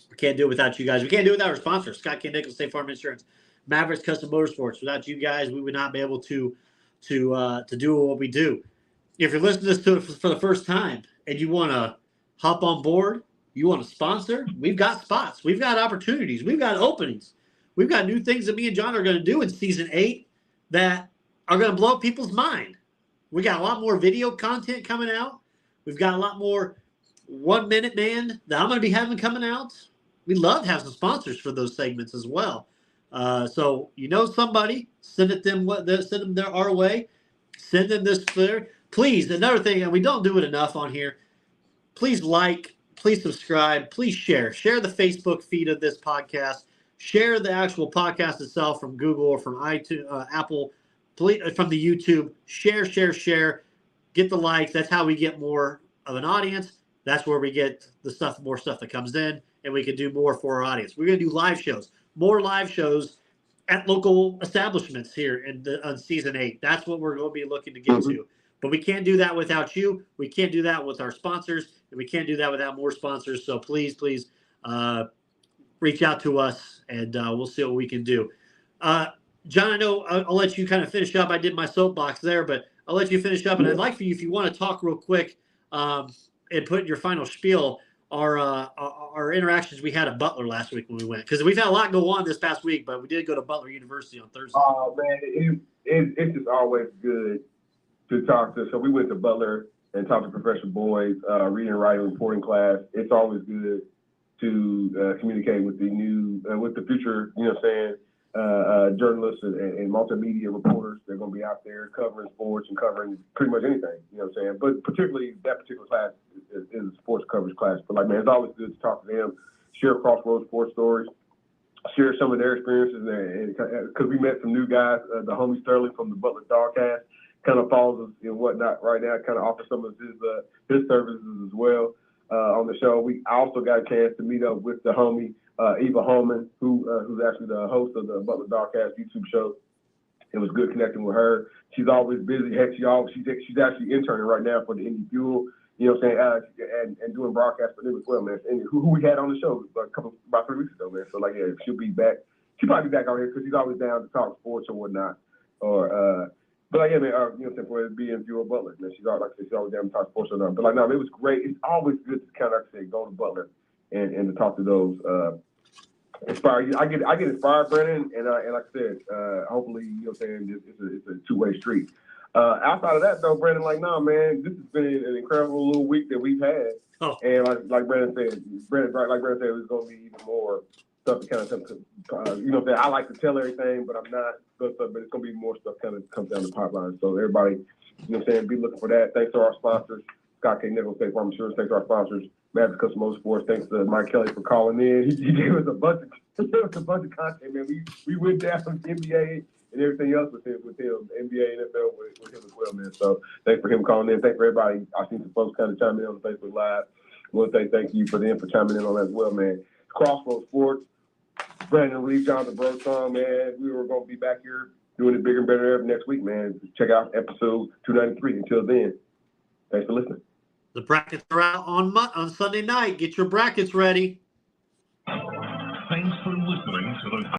we can't do it without you guys. We can't do it without our sponsors, Scott K. Nichols, State Farm Insurance, Mavericks Custom Motorsports. Without you guys, we would not be able to do what we do. If you're listening to this for the first time and you want to hop on board, you want to sponsor, we've got spots. We've got opportunities. We've got openings. We've got new things that me and John are going to do in Season 8 that are going to blow people's mind. We got a lot more video content coming out. We've got a lot more 1 Minute Man that I'm going to be having coming out. We love to have some sponsors for those segments as well. So somebody, send them our way. Send them this there. Please, another thing, and we don't do it enough on here, please like, please subscribe, please share. Share the Facebook feed of this podcast. Share the actual podcast itself from Google or from iTunes, Apple, from the YouTube. Share. Get the likes. That's how we get more of an audience. That's where we get more stuff that comes in, and we can do more for our audience. We're going to do live shows. more live shows at local establishments here on season 8. That's what we're going to be looking to get to. But we can't do that without you. We can't do that with our sponsors, and we can't do that without more sponsors. So please, reach out to us, and we'll see what we can do. John, I know I'll let you kind of finish up. I did my soapbox there, but I'll let you finish up. And I'd like for you, if you want to talk real quick and put in your final spiel, our interactions we had at Butler last week when we went. Because we've had a lot go on this past week, but we did go to Butler University on Thursday. Oh, man, it's just always good to talk to. So we went to Butler and talked to professional boys, reading, writing, reporting class. It's always good to communicate with with the future, journalists and multimedia reporters. They're going to be out there covering sports and covering pretty much anything, But particularly that particular class is a sports coverage class. But, man, it's always good to talk to them, share Crossroads sports stories, share some of their experiences. Because we met some new guys, the homie Sterling from the Butler Dogcast kind of follows us and whatnot right now, kind of offers some of his services as well on the show. I also got a chance to meet up with the homie Eva Holman, who's actually the host of the Butler Dogcast YouTube show. It was good connecting with her. She's always busy. Heck, she's actually interning right now for the Indy Fuel, and doing broadcasts for them as well, man. And who we had on the show about 3 weeks ago, man. So, she'll be back. She'll probably be back out here because she's always down to talk sports or whatnot. But man, for it being Fuel Butler, man, she's always down to talk sports or not. But it was great. It's always good to kind of go to Butler and to talk to those inspire. I get inspired, Brandon, and like I said, hopefully, it's a two-way street. Outside of that, though, Brandon, man, this has been an incredible little week that we've had. Oh. And like Brandon said, it's going to be even more stuff to kind of, I like to tell everything, but I'm not. But it's going to be more stuff kind of comes down the pipeline. So everybody, be looking for that. Thanks to our sponsors, Scott K. Nichols, State Farm Insurance. Thanks to our sponsors, Madison Custom Motorsports. Thanks to Mike Kelly for calling in. He gave us a bunch of content, man. We went down from NBA and everything else with him, NBA, NFL with him as well, man. So thanks for him calling in. Thanks for everybody. I've seen some folks kind of chime in on Facebook Live. I want to say thank you for chiming in on that as well, man. Crossroads Sports. Brandon Reed, Jonathan Birdsong, man. We were going to be back here doing it bigger and better every next week, man. Check out episode 293. Until then, thanks for listening. The brackets are out on Sunday night. Get your brackets ready. Thanks for listening to the